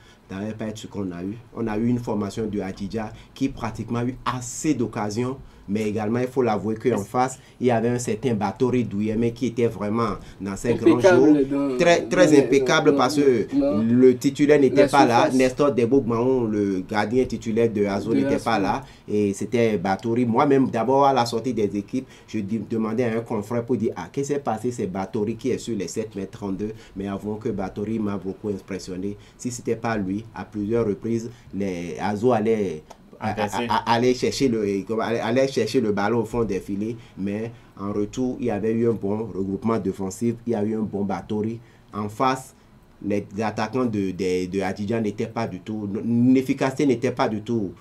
être ce qu'on a eu. On a eu une formation de Adidja qui pratiquement a eu assez d'occasions, mais également il faut l'avouer qu'en face, il y avait un certain Batori Douyeme qui était vraiment dans ses grands jours, très impeccable parce que le titulaire n'était pas là. Nestor Debougmaon, le gardien titulaire de Azo, n'était pas là et c'était Batori. Moi-même, d'abord à la sortie des équipes, je demandais à un confrère pour dire qu'est-ce qui s'est passé, c'est Batori qui est sur les 7,32 m, mais avouons que Batori m'a beaucoup impressionné. Si ce n'était pas lui, à plusieurs reprises, les Azo allaient chercher le ballon au fond des filets, mais en retour il y avait eu un bon regroupement défensif, il y a eu un bon Batori. En face, les attaquants de Adidja n'étaient pas du tout, l'efficacité n'était pas du tout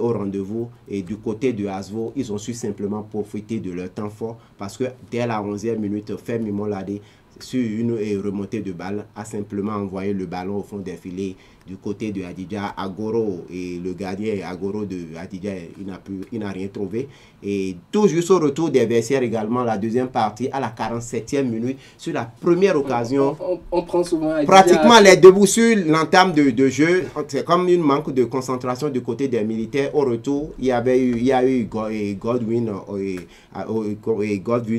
au rendez-vous, et du côté de Hasvo, ils ont su simplement profiter de leur temps fort parce que dès la 11e minute, Femi Molade sur une remontée de balle a simplement envoyé le ballon au fond des filets du côté de Adidja. Agoro et le gardien Agoro de Adidja, il n'a rien trouvé. Et tout juste au retour des vestiaires également, la deuxième partie à la 47e minute, sur la première occasion, on prend souvent Adidja, pratiquement les debout sur l'entame de jeu. C'est comme une manque de concentration du côté des militaires. Au retour, il y a eu Godwin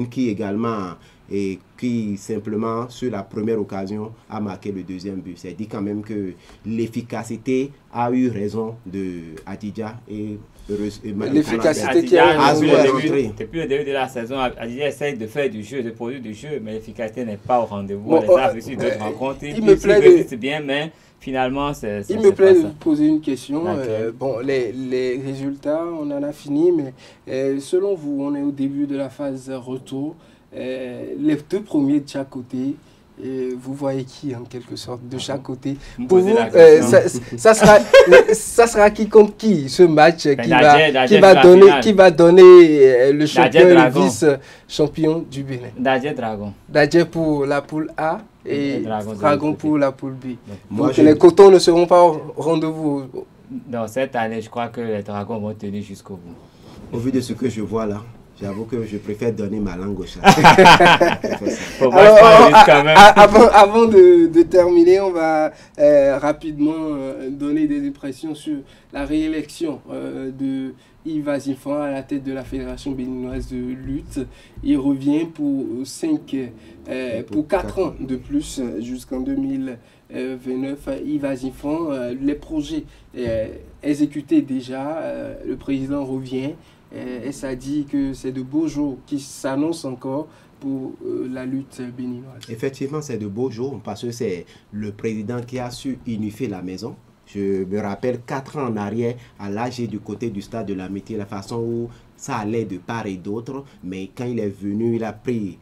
qui également et qui simplement sur la première occasion a marqué le deuxième but. C'est dit quand même que l'efficacité a eu raison de Adidja et l'efficacité qui a depuis le début de la saison, Adidja essaye de faire du jeu, de produire du jeu, mais l'efficacité n'est pas au rendez-vous. On les a reçus d'autres rencontres, il me bien, mais finalement, il me plaît de vous poser une question. Bon, les résultats, on en a fini, mais selon vous, on est au début de la phase retour. Les deux premiers de chaque côté, vous voyez qui en quelque sorte de chaque côté? Pour vous, ça sera qui contre qui ce match qui va donner le champion et le vice-champion du Bénin? Dadje Dragon. Dadje pour la poule A et Dragon pour la poule B. Donc les Cotons ne seront pas au rendez-vous. Non, cette année, je crois que les Dragons vont tenir jusqu'au bout. Au vu de ce que je vois là, j'avoue que je préfère donner ma langue au chat. Avant de terminer, on va rapidement donner des impressions sur la réélection de Yves Azifan à la tête de la Fédération béninoise de lutte. Il revient pour 4 ans de plus jusqu'en 2029. Yves Azifan, les projets exécutés déjà, le président revient. Et ça dit que c'est de beaux jours qui s'annoncent encore pour la lutte béninoise. Effectivement, c'est de beaux jours parce que c'est le président qui a su unifier la maison. Je me rappelle 4 ans en arrière, à l'âge du côté du stade de l'Amitié, la façon où ça allait de part et d'autre. Mais quand il est venu, il a pris,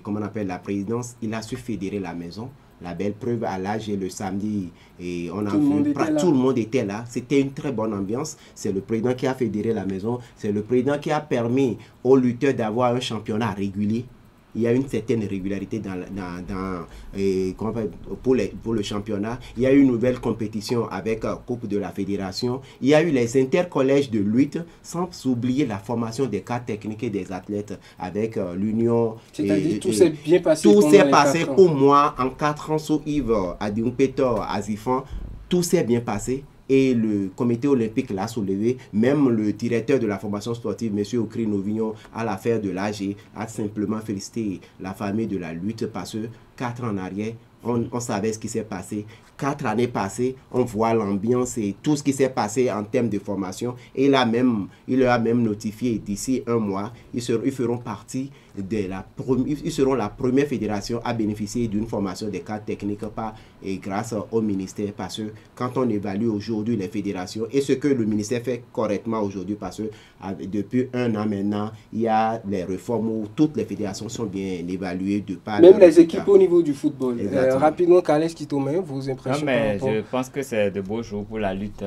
comment on appelle, la présidence, il a su fédérer la maison. La belle preuve à l'âge le samedi, et on a vu, tout le monde était là. C'était une très bonne ambiance. C'est le président qui a fédéré la maison. C'est le président qui a permis aux lutteurs d'avoir un championnat régulier. Il y a une certaine régularité pour le championnat. Il y a eu une nouvelle compétition avec Coupe de la Fédération. Il y a eu les intercollèges de lutte, sans oublier la formation des cadres techniques et des athlètes avec l'Union. C'est-à-dire tout s'est bien passé. Tout s'est passé pour moi en 4 ans sous Yves Azifan. Tout s'est bien passé. Et le comité olympique l'a soulevé, même le directeur de la formation sportive, M. Okri Novignon, à l'affaire de l'AG, a simplement félicité la famille de la lutte parce que 4 ans en arrière, on savait ce qui s'est passé. 4 années passées, on voit l'ambiance et tout ce qui s'est passé en termes de formation. Et il leur a même notifié d'ici 1 mois, ils feront partie ils seront la première fédération à bénéficier d'une formation des cadres techniques grâce au ministère. Parce que quand on évalue aujourd'hui les fédérations et ce que le ministère fait correctement aujourd'hui, parce que depuis 1 an maintenant, il y a les réformes où toutes les fédérations sont bien évaluées de par même les équipes au niveau du football. Rapidement, Kales Kitome, vos impressions? Non, mais je pense que c'est de beaux jours pour la lutte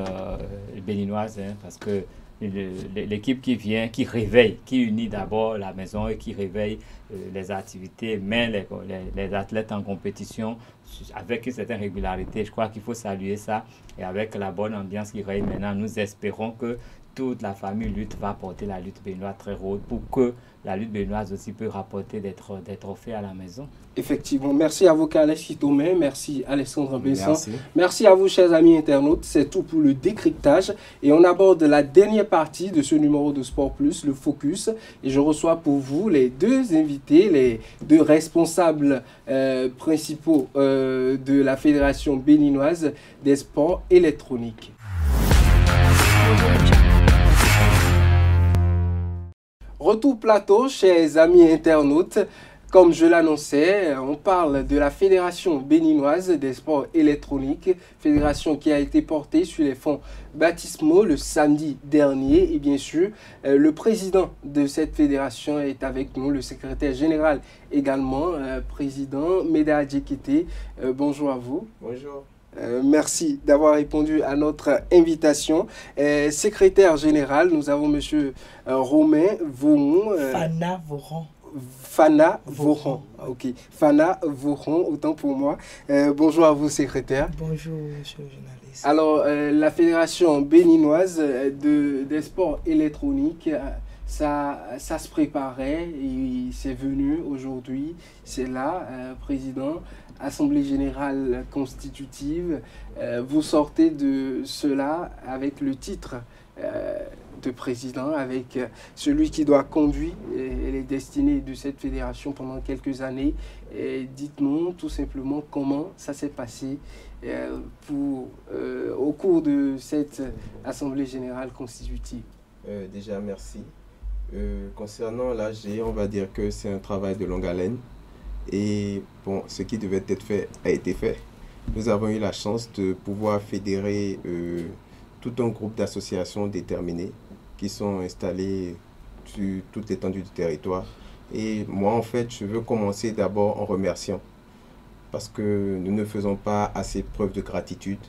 béninoise, parce que l'équipe qui vient, qui réveille, qui unit d'abord la maison et qui réveille les activités, met les athlètes en compétition avec une certaine régularité. Je crois qu'il faut saluer ça, et avec la bonne ambiance qui règne maintenant, nous espérons que toute la famille lutte va porter la lutte béninoise très haute pour que la lutte béninoise aussi peut rapporter des trophées à la maison. Effectivement. Merci à vous, Kales Kitome. Merci, Alexandre Besson. Merci à vous, chers amis internautes. C'est tout pour le décryptage. Et on aborde la dernière partie de ce numéro de Sport Plus, le Focus. Et je reçois pour vous les 2 invités, les 2 responsables principaux de la Fédération béninoise des sports électroniques. Retour plateau, chers amis internautes. Comme je l'annonçais, on parle de la Fédération béninoise des sports électroniques, fédération qui a été portée sur les fonds baptismaux le samedi dernier. Et bien sûr, le président de cette fédération est avec nous, le secrétaire général également, président Meda Adjekite. Bonjour à vous. Bonjour. Merci d'avoir répondu à notre invitation. Secrétaire général, nous avons M. Romain Voron. Fana Voron. Ok. Fana Voron, autant pour moi. Bonjour à vous, secrétaire. Bonjour, monsieur le journaliste. Alors, la Fédération béninoise des sports électroniques, ça se préparait et c'est venu aujourd'hui. C'est là, président. Assemblée générale constitutive, vous sortez de cela avec le titre de président, avec celui qui doit conduire les destinées de cette fédération pendant quelques années. Dites-nous tout simplement comment ça s'est passé au cours de cette Assemblée générale constitutive. Déjà, merci. Concernant l'AG, on va dire que c'est un travail de longue haleine. Et bon, ce qui devait être fait a été fait. Nous avons eu la chance de pouvoir fédérer tout un groupe d'associations déterminées qui sont installées sur toute l'étendue du territoire. Et moi, en fait, je veux commencer d'abord en remerciant parce que nous ne faisons pas assez preuve de gratitude.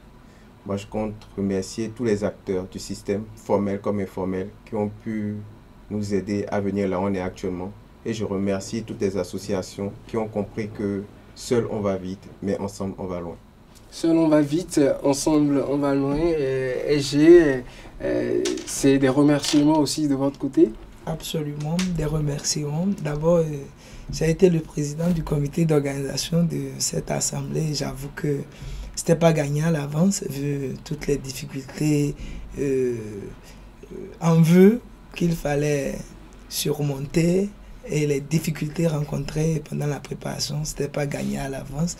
Moi, je compte remercier tous les acteurs du système, formels comme informels, qui ont pu nous aider à venir là où on est actuellement. Et je remercie toutes les associations qui ont compris que seul on va vite, mais ensemble on va loin. Seul on va vite, ensemble on va loin. C'est des remerciements aussi de votre côté? Absolument, des remerciements. D'abord, j'ai été le président du comité d'organisation de cette assemblée. J'avoue que ce n'était pas gagné à l'avance, vu toutes les difficultés en vue qu'il fallait surmonter. Et les difficultés rencontrées pendant la préparation, ce n'était pas gagné à l'avance.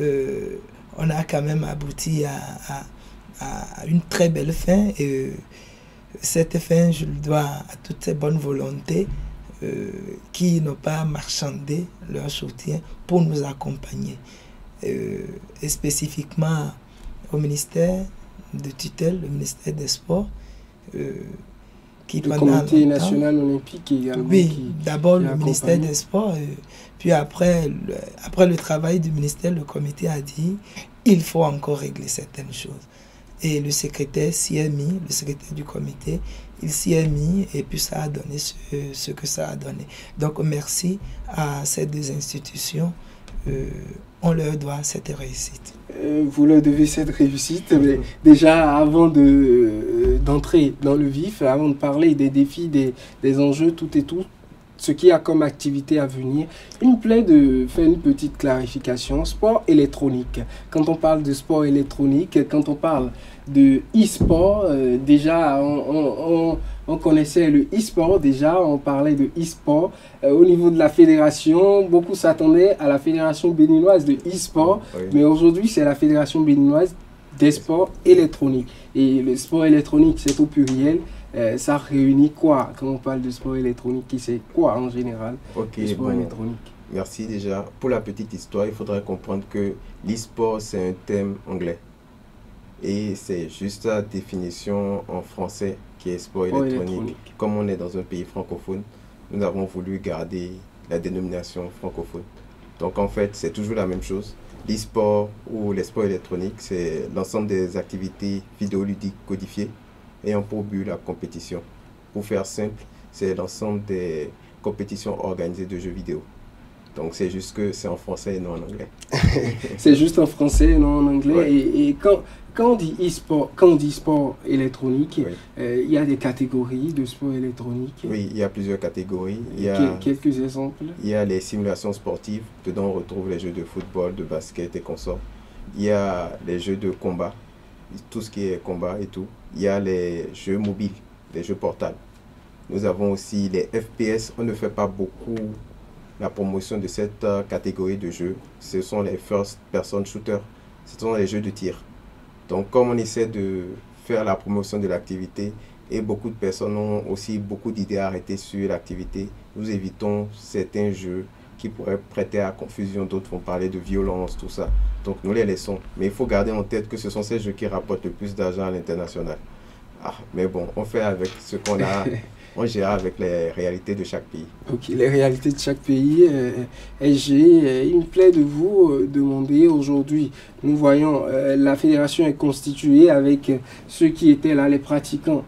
On a quand même abouti à une très belle fin. Et cette fin, je le dois à toutes ces bonnes volontés qui n'ont pas marchandé leur soutien pour nous accompagner. Et spécifiquement au ministère de tutelle, le ministère des Sports, le comité national olympique également. Oui, d'abord le ministère des Sports, puis après le travail du ministère, le comité a dit il faut encore régler certaines choses. Et le secrétaire s'y est mis, le secrétaire du comité, il s'y est mis et puis ça a donné ce que ça a donné. Donc merci à ces deux institutions. On leur doit cette réussite. Vous leur devez cette réussite, mais déjà avant d'entrer dans le vif, avant de parler des défis, des enjeux, tout et tout, ce qu'il y a comme activité à venir, il me plaît de faire une petite clarification. Sport électronique. Quand on parle de sport électronique, quand on parle de e-sport, déjà on connaissait le e-sport, déjà on parlait de e-sport. Au niveau de la fédération, beaucoup s'attendaient à la fédération béninoise de e-sport, oui. Mais aujourd'hui c'est la fédération béninoise des sports électroniques. Et le sport électronique, c'est au pluriel. Ça réunit quoi quand on parle de sport électronique? C'est quoi en général le sport électronique? Merci déjà. Pour la petite histoire, il faudrait comprendre que l'e-sport c'est un thème anglais. Et c'est juste la définition en français qui est sport électronique. Comme on est dans un pays francophone, nous avons voulu garder la dénomination francophone. Donc en fait, c'est toujours la même chose. L'e-sport ou les sports électroniques, c'est l'ensemble des activités vidéoludiques codifiées ayant pour but la compétition. Pour faire simple, c'est l'ensemble des compétitions organisées de jeux vidéo. Donc c'est juste que c'est en français et non en anglais. C'est juste en français et non en anglais. Ouais. Et quand on dit e-sport, quand on dit sport électronique, oui. Il y a des catégories de sport électronique. Oui, il y a plusieurs catégories. Il y a quelques exemples. Il y a les simulations sportives. Dedans on retrouve les jeux de football, de basket et consorts. Il y a les jeux de combat, tout ce qui est combat et tout. Il y a les jeux mobiles, les jeux portables. Nous avons aussi les FPS. On ne fait pas beaucoup la promotion de cette catégorie de jeux. Ce sont les first person shooters. Ce sont les jeux de tir. Donc comme on essaie de faire la promotion de l'activité et beaucoup de personnes ont aussi beaucoup d'idées arrêtées sur l'activité, nous évitons certains jeux qui pourraient prêter à confusion. D'autres vont parler de violence, tout ça. Donc nous les laissons. Mais il faut garder en tête que ce sont ces jeux qui rapportent le plus d'argent à l'international. Mais bon, on fait avec ce qu'on a. On gère avec les réalités de chaque pays. Ok, les réalités de chaque pays. Il me plaît de vous demander aujourd'hui, nous voyons, la fédération est constituée avec ceux qui étaient là, les pratiquants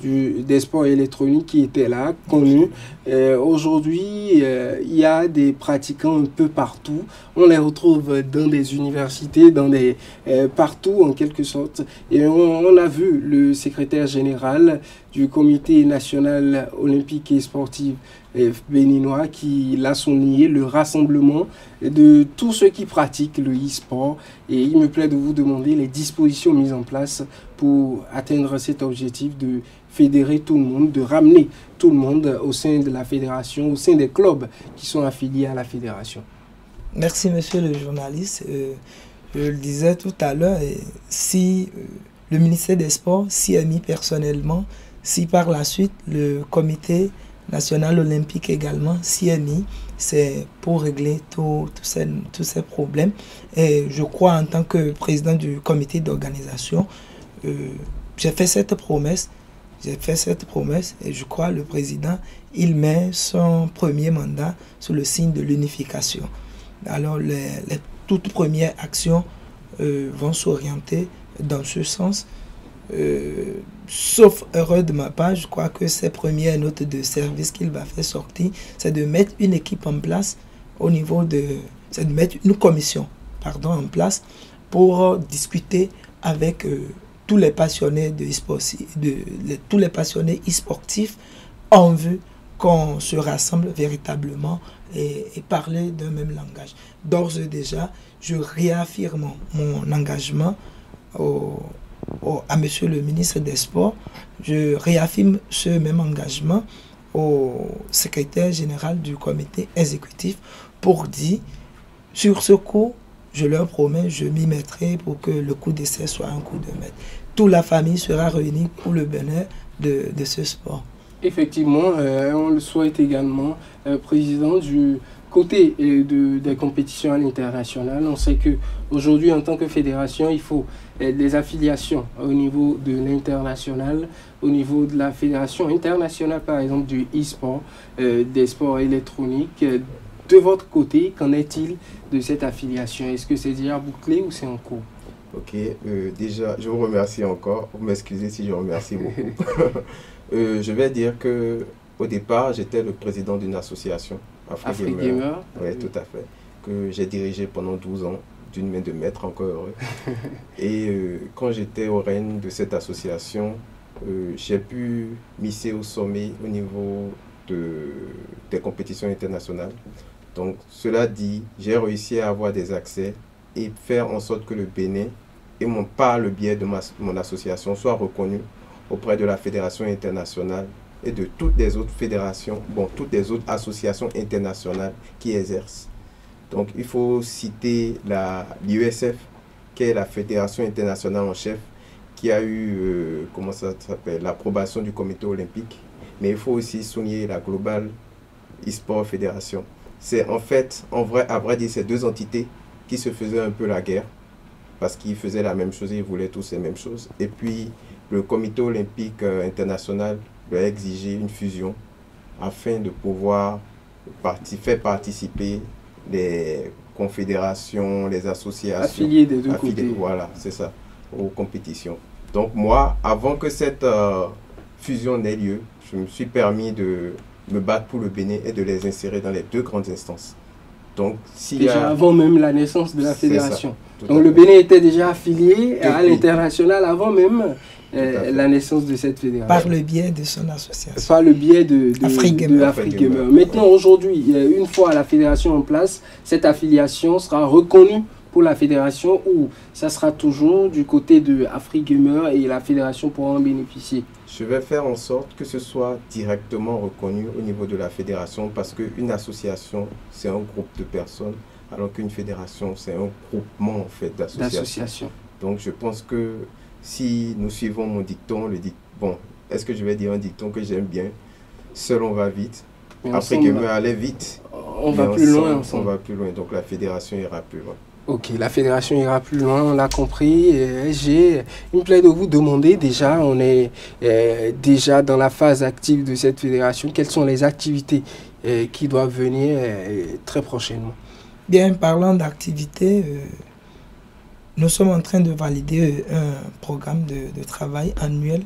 des sports électroniques qui étaient là, connus. Aujourd'hui, il y a des pratiquants un peu partout. On les retrouve dans des universités, partout en quelque sorte. Et on a vu le secrétaire général du comité national olympique et sportif béninois qui l'a souligné, le rassemblement de tous ceux qui pratiquent le e-sport. Et il me plaît de vous demander les dispositions mises en place pour atteindre cet objectif de fédérer tout le monde, de ramener tout le monde au sein de la fédération, au sein des clubs qui sont affiliés à la fédération. Merci monsieur le journaliste. Je le disais tout à l'heure, si le ministère des Sports s'y est mis personnellement, si par la suite le comité national olympique également s'y est mis, c'est pour régler tous ces problèmes. Et je crois en tant que président du comité d'organisation, j'ai fait cette promesse et je crois le président, il met son premier mandat sous le signe de l'unification. Alors les toutes premières actions vont s'orienter dans ce sens. Sauf erreur de ma part, je crois que ces premières notes de service qu'il va faire sortir, c'est de mettre une équipe en place au niveau de... c'est de mettre une commission en place pour discuter avec tous les passionnés de tous les passionnés e-sportifs en vue qu'on se rassemble véritablement et parler d'un même langage. D'ores et déjà, je réaffirme mon engagement à monsieur le ministre des Sports. Je réaffirme ce même engagement au secrétaire général du comité exécutif pour dire, sur ce coup, je leur promets, je m'y mettrai pour que le coup d'essai soit un coup de maître. Toute la famille sera réunie pour le bonheur de ce sport. Effectivement, on le souhaite également, président, du côté des compétitions à l'international. On sait qu'aujourd'hui, en tant que fédération, il faut des affiliations au niveau de l'international, au niveau de la fédération internationale, par exemple, du e-sport, des sports électroniques. De votre côté, qu'en est-il de cette affiliation? Est-ce que c'est déjà bouclé ou c'est en cours? Ok, déjà, je vous remercie encore. Vous m'excusez si je remercie beaucoup. Je vais dire que au départ, j'étais le président d'une association, Afrigamer. Oui, tout à fait. Que j'ai dirigé pendant 12 ans, d'une main de maître, encore heureux. Et quand j'étais au règne de cette association, j'ai pu m'hisser au sommet au niveau des compétitions internationales. Donc, cela dit, j'ai réussi à avoir des accès et faire en sorte que le Bénin, et par le biais de mon association, soit reconnu auprès de la Fédération internationale et de toutes les autres fédérations, toutes les autres associations internationales qui exercent. Donc, il faut citer l'IESF, qui est la Fédération internationale en chef, qui a eu, l'approbation du comité olympique. Mais il faut aussi souligner la Global e-sport Fédération. C'est en fait, à vrai dire, ces deux entités qui se faisaient un peu la guerre, parce qu'ils faisaient la même chose, ils voulaient tous les mêmes choses. Et puis, le comité olympique international a exigé une fusion afin de pouvoir faire participer les confédérations, les associations. Affiliées des deux côtés. Voilà, c'est ça, aux compétitions. Donc moi, avant que cette fusion n'ait lieu, je me suis permis de me battre pour le Bénin et de les insérer dans les deux grandes instances. Donc, déjà avant même la naissance de la fédération. Donc le Bénin était déjà affilié à l'international avant même la naissance de cette fédération. Par le biais de son association. Par le biais de Afrigamer. Maintenant, aujourd'hui, une fois la fédération en place, cette affiliation sera reconnue pour la fédération ou ça sera toujours du côté de Afrigamer et la fédération pourra en bénéficier? Je vais faire en sorte que ce soit directement reconnu au niveau de la fédération parce qu'une association, c'est un groupe de personnes, alors qu'une fédération, c'est un groupement en fait d'associations. Donc je pense que si nous suivons mon dicton, est-ce que je vais dire un dicton que j'aime bien? Seul on va vite, Afrigamer allait vite. On va plus loin ensemble. On va plus loin, donc la fédération ira plus loin. Ok, la fédération ira plus loin, on l'a compris. Il me plaît de vous demander déjà, on est déjà dans la phase active de cette fédération. Quelles sont les activités qui doivent venir très prochainement? Bien, parlant d'activités, nous sommes en train de valider un programme de travail annuel.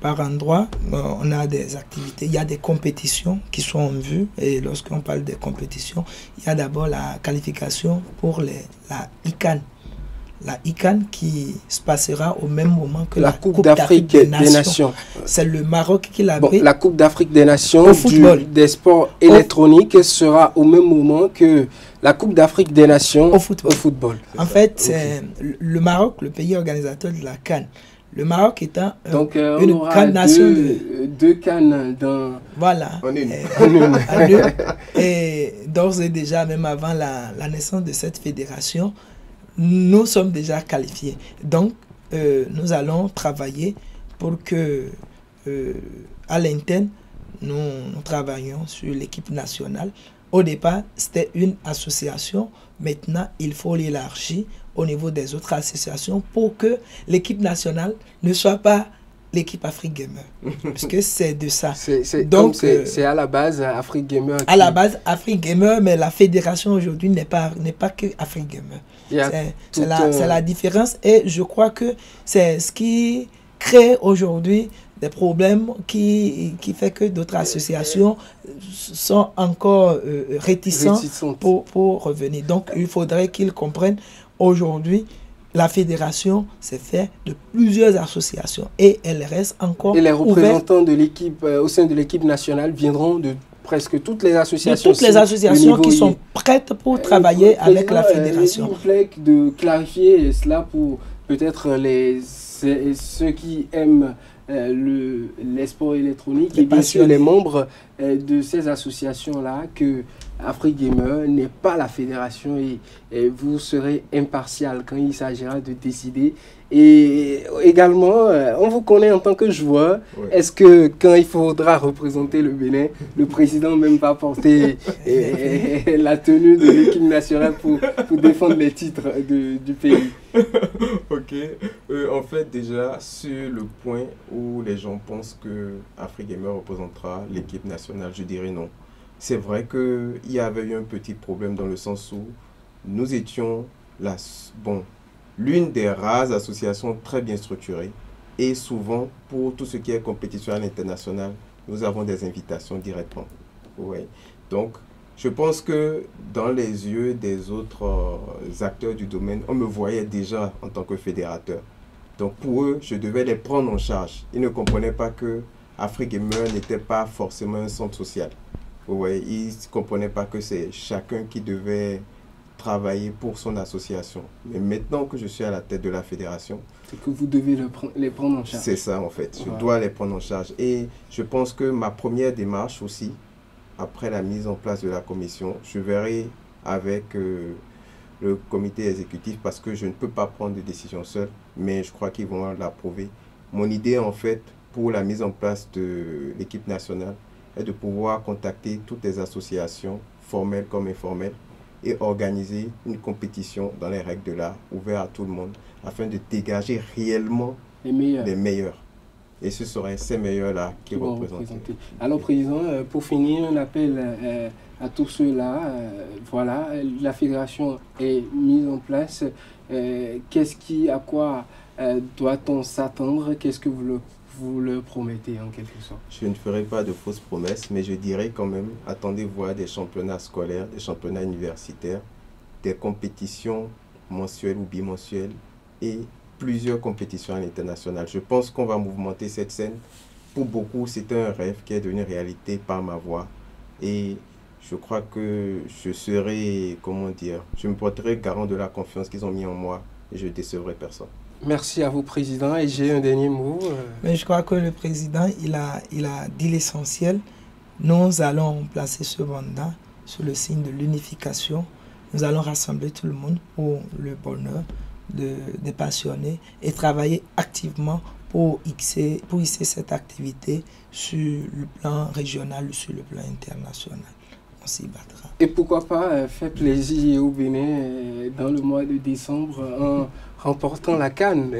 Par endroit, on a des activités, il y a des compétitions qui sont en vue. Et lorsqu'on parle des compétitions, il y a d'abord la qualification pour la ICANN. la ICAN qui se passera au même moment que la Coupe d'Afrique des Nations. C'est le Maroc qui l'a pris. La Coupe d'Afrique des Nations des sports électroniques sera au même moment que la Coupe d'Afrique des Nations au football. En fait, c'est le Maroc, le pays organisateur de la CAN. Le Maroc étant une grande nation deux cannes dans... Voilà. En une. Et d'ores et déjà, même avant la naissance de cette fédération, nous sommes déjà qualifiés. Donc, nous allons travailler pour que, à l'interne, nous travaillions sur l'équipe nationale. Au départ, c'était une association. Maintenant, il faut l'élargir au niveau des autres associations pour que l'équipe nationale ne soit pas l'équipe Afrique Gamer. Parce que c'est de ça. Donc, c'est à la base Afrique Gamer. À la base Afrique Gamer, mais la fédération aujourd'hui n'est pas que Afrique Gamer. C'est la différence et je crois que c'est ce qui crée aujourd'hui des problèmes qui fait que d'autres associations sont encore réticentes pour revenir. Donc, il faudrait qu'ils comprennent aujourd'hui, la fédération s'est faite de plusieurs associations et elle reste encore ouverte. Et les représentants de l'équipe, au sein de l'équipe nationale viendront de presque toutes les associations. De toutes les associations qui sont prêtes pour travailler avec la fédération. Il me plaît de clarifier cela pour peut-être ceux qui aiment les sports électroniques et bien sûr les membres de ces associations-là que Afrique Gamer n'est pas la fédération et vous serez impartial quand il s'agira de décider. Et également, on vous connaît en tant que joueur. Oui. Est-ce que quand il faudra représenter le Bénin, le président même va porter la tenue de l'équipe nationale pour défendre les titres du pays? Ok. En fait, déjà, sur le point où les gens pensent que Afrique Gamer représentera l'équipe nationale, je dirais non. C'est vrai qu'il y avait eu un petit problème dans le sens où nous étions l'une des rares associations très bien structurées. Et souvent, pour tout ce qui est compétition à l'international, nous avons des invitations directement. Ouais. Donc, je pense que dans les yeux des autres acteurs du domaine, on me voyait déjà en tant que fédérateur. Donc, pour eux, je devais les prendre en charge. Ils ne comprenaient pas que Afrique Gamer n'était pas forcément un centre social. Ouais, ils ne comprenaient pas que c'est chacun qui devait travailler pour son association. Mais maintenant que je suis à la tête de la fédération... C'est que vous devez les prendre en charge. C'est ça en fait, je dois les prendre en charge. Et je pense que ma première démarche aussi, après la mise en place de la commission, je verrai avec le comité exécutif parce que je ne peux pas prendre de décision seule, mais je crois qu'ils vont l'approuver. Mon idée en fait pour la mise en place de l'équipe nationale, est de pouvoir contacter toutes les associations, formelles comme informelles, et organiser une compétition dans les règles de l'art, ouverte à tout le monde, afin de dégager réellement les meilleurs. Et ce seraient ces meilleurs-là qui vont représenter. Alors, Président, pour finir, un appel à tous ceux-là. Voilà, la fédération est mise en place. À quoi doit-on s'attendre? Qu'est-ce que vous le promettez en quelque sorte? Je ne ferai pas de fausses promesses, mais je dirais quand même, attendez-vous à des championnats scolaires, des championnats universitaires, des compétitions mensuelles ou bimensuelles et plusieurs compétitions à l'international. Je pense qu'on va mouvementer cette scène. Pour beaucoup, c'est un rêve qui est devenu réalité par ma voix. Et je crois que je serai, je me porterai garant de la confiance qu'ils ont mis en moi et je ne décevrai personne. Merci à vous, Président. Et j'ai un dernier mot. Mais je crois que le Président, il a dit l'essentiel. Nous allons placer ce mandat sous le signe de l'unification. Nous allons rassembler tout le monde pour le bonheur des passionnés et travailler activement pour hisser cette activité sur le plan régional ou sur le plan international. On s'y battra. Et pourquoi pas faire plaisir au Bénin dans le mois de décembre en remportant la CAN.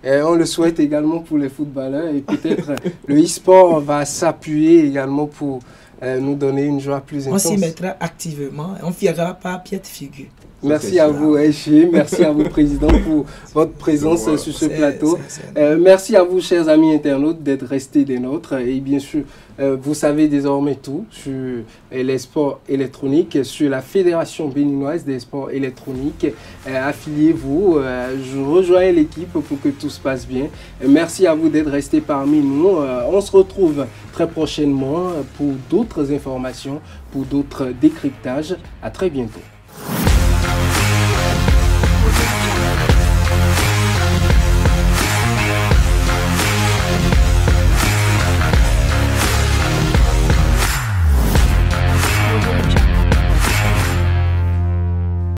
On le souhaite également pour les footballeurs et peut-être le e-sport va s'appuyer également pour nous donner une joie plus intense. On s'y mettra activement, on ne fera pas pied de figure. Merci à vous, Echi. Merci à vous, Président, pour votre présence sur ce plateau. Merci à vous, chers amis internautes, d'être restés des nôtres. Et bien sûr, vous savez désormais tout sur les sports électroniques, sur la Fédération béninoise des sports électroniques. Affiliez-vous, rejoignez l'équipe pour que tout se passe bien. Merci à vous d'être restés parmi nous. On se retrouve très prochainement pour d'autres informations, pour d'autres décryptages. À très bientôt.